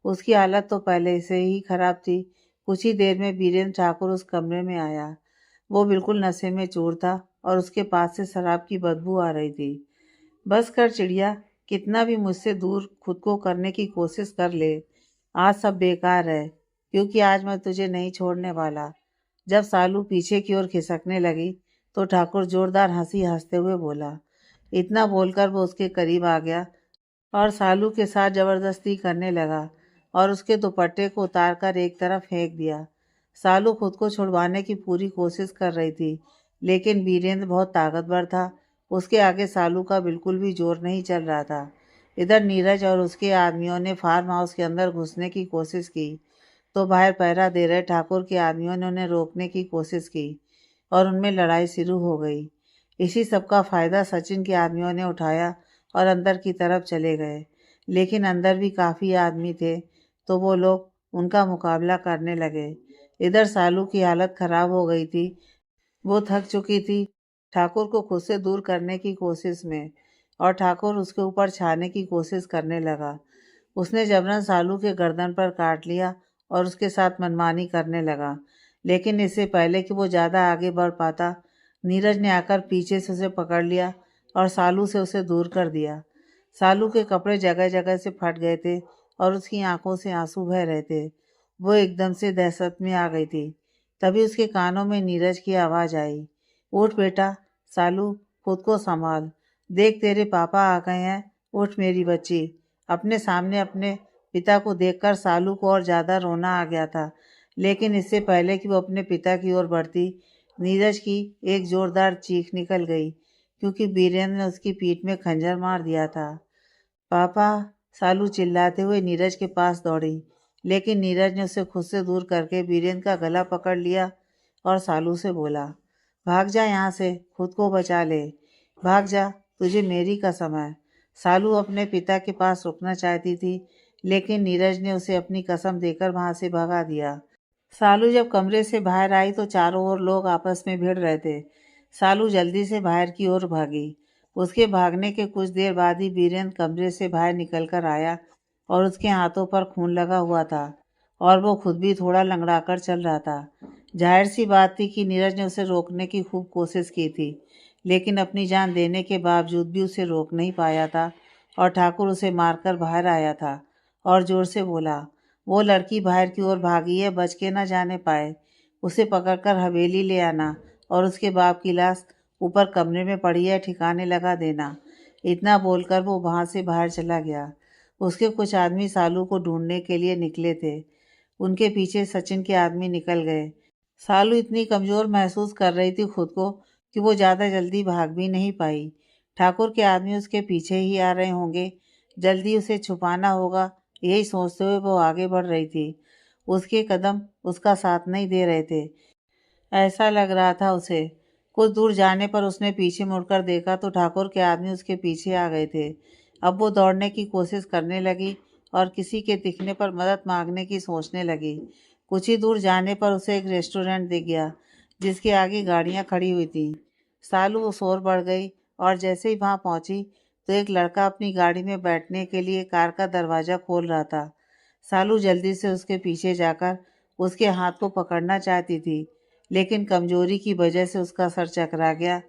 उसकी हालत तो पहले से ही खराब थी। कुछ ही देर में बीरेंद्र ठाकुर उस कमरे में आया। वो बिल्कुल नशे में चूर था और उसके पास से शराब की बदबू आ रही थी। बस कर चिड़िया, कितना भी मुझसे दूर खुद को करने की कोशिश कर ले, आज सब बेकार है, क्योंकि आज मैं तुझे नहीं छोड़ने वाला। जब सालू पीछे की ओर खिसकने लगी तो ठाकुर जोरदार हंसी हंसते हुए बोला। इतना बोलकर वो उसके करीब आ गया और सालू के साथ जबरदस्ती करने लगा और उसके दुपट्टे को उतारकर एक तरफ फेंक दिया। सालू खुद को छुड़वाने की पूरी कोशिश कर रही थी, लेकिन वीरेंद्र बहुत ताकतवर था। उसके आगे सालू का बिल्कुल भी जोर नहीं चल रहा था। इधर नीरज और उसके आदमियों ने फार्म हाउस के अंदर घुसने की कोशिश की, तो बाहर पहरा दे रहे ठाकुर के आदमियों ने उन्हें रोकने की कोशिश की और उनमें लड़ाई शुरू हो गई। इसी सब का फ़ायदा सचिन के आदमियों ने उठाया और अंदर की तरफ चले गए, लेकिन अंदर भी काफ़ी आदमी थे, तो वो लोग उनका मुकाबला करने लगे। इधर सालू की हालत ख़राब हो गई थी। वो थक चुकी थी ठाकुर को खुद से दूर करने की कोशिश में, और ठाकुर उसके ऊपर छाने की कोशिश करने लगा। उसने जबरन सालू के गर्दन पर काट लिया और उसके साथ मनमानी करने लगा, लेकिन इससे पहले कि वो ज़्यादा आगे बढ़ पाता, नीरज ने आकर पीछे से उसे पकड़ लिया और सालू से उसे दूर कर दिया। सालू के कपड़े जगह जगह से फट गए थे और उसकी आंखों से आंसू बह रहे थे। वो एकदम से दहशत में आ गई थी। तभी उसके कानों में नीरज की आवाज़ आई, उठ बेटा, सालू खुद को संभाल, देख तेरे पापा आ गए हैं, उठ मेरी बच्ची। अपने सामने अपने पिता को देखकर सालू को और ज़्यादा रोना आ गया था, लेकिन इससे पहले कि वो अपने पिता की ओर बढ़ती, नीरज की एक जोरदार चीख निकल गई, क्योंकि बीरेंद्र ने उसकी पीठ में खंजर मार दिया था। पापा, सालू चिल्लाते हुए नीरज के पास दौड़ी, लेकिन नीरज ने उसे खुद से दूर करके बीरेंद्र का गला पकड़ लिया और सालू से बोला, भाग जा यहाँ से, खुद को बचा ले, भाग जा, तुझे मेरी कसम है। सालू अपने पिता के पास रुकना चाहती थी, लेकिन नीरज ने उसे अपनी कसम देकर वहां से भगा दिया। सालू जब कमरे से बाहर आई तो चारों ओर लोग आपस में भिड़ रहे थे। सालू जल्दी से बाहर की ओर भागी। उसके भागने के कुछ देर बाद ही बीरेंद्र कमरे से बाहर निकल कर आया और उसके हाथों पर खून लगा हुआ था और वो खुद भी थोड़ा लंगड़ाकर चल रहा था। जाहिर सी बात थी कि नीरज ने उसे रोकने की खूब कोशिश की थी, लेकिन अपनी जान देने के बावजूद भी उसे रोक नहीं पाया था और ठाकुर उसे मारकर बाहर आया था और जोर से बोला, वो लड़की बाहर की ओर भागी है, बच के ना जाने पाए। उसे पकड़कर हवेली ले आना और उसके बाप की लाश ऊपर कमरे में पड़ी है, ठिकाने लगा देना। इतना बोलकर वो वहाँ से बाहर चला गया। उसके कुछ आदमी सालू को ढूंढने के लिए निकले थे। उनके पीछे सचिन के आदमी निकल गए। सालू इतनी कमज़ोर महसूस कर रही थी खुद को कि वो ज़्यादा जल्दी भाग भी नहीं पाई। ठाकुर के आदमी उसके पीछे ही आ रहे होंगे, जल्दी उसे छुपाना होगा, यही सोचते हुए वो आगे बढ़ रही थी। उसके कदम उसका साथ नहीं दे रहे थे, ऐसा लग रहा था उसे। कुछ दूर जाने पर उसने पीछे मुड़कर देखा तो ठाकुर के आदमी उसके पीछे आ गए थे। अब वो दौड़ने की कोशिश करने लगी और किसी के दिखने पर मदद मांगने की सोचने लगी। कुछ ही दूर जाने पर उसे एक रेस्टोरेंट दिख गया जिसके आगे गाड़ियां खड़ी हुई थीं। सालू शोर बढ़ गई और जैसे ही वहां पहुंची तो एक लड़का अपनी गाड़ी में बैठने के लिए कार का दरवाज़ा खोल रहा था। सालू जल्दी से उसके पीछे जाकर उसके हाथ को पकड़ना चाहती थी, लेकिन कमजोरी की वजह से उसका सर चकरा गया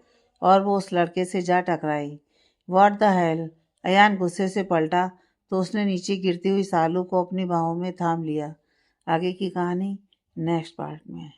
और वो उस लड़के से जा टकराई। What the hell! अयान गुस्से से पलटा तो उसने नीचे गिरती हुई सालू को अपनी बाहों में थाम लिया। आगे की कहानी नेक्स्ट पार्ट में।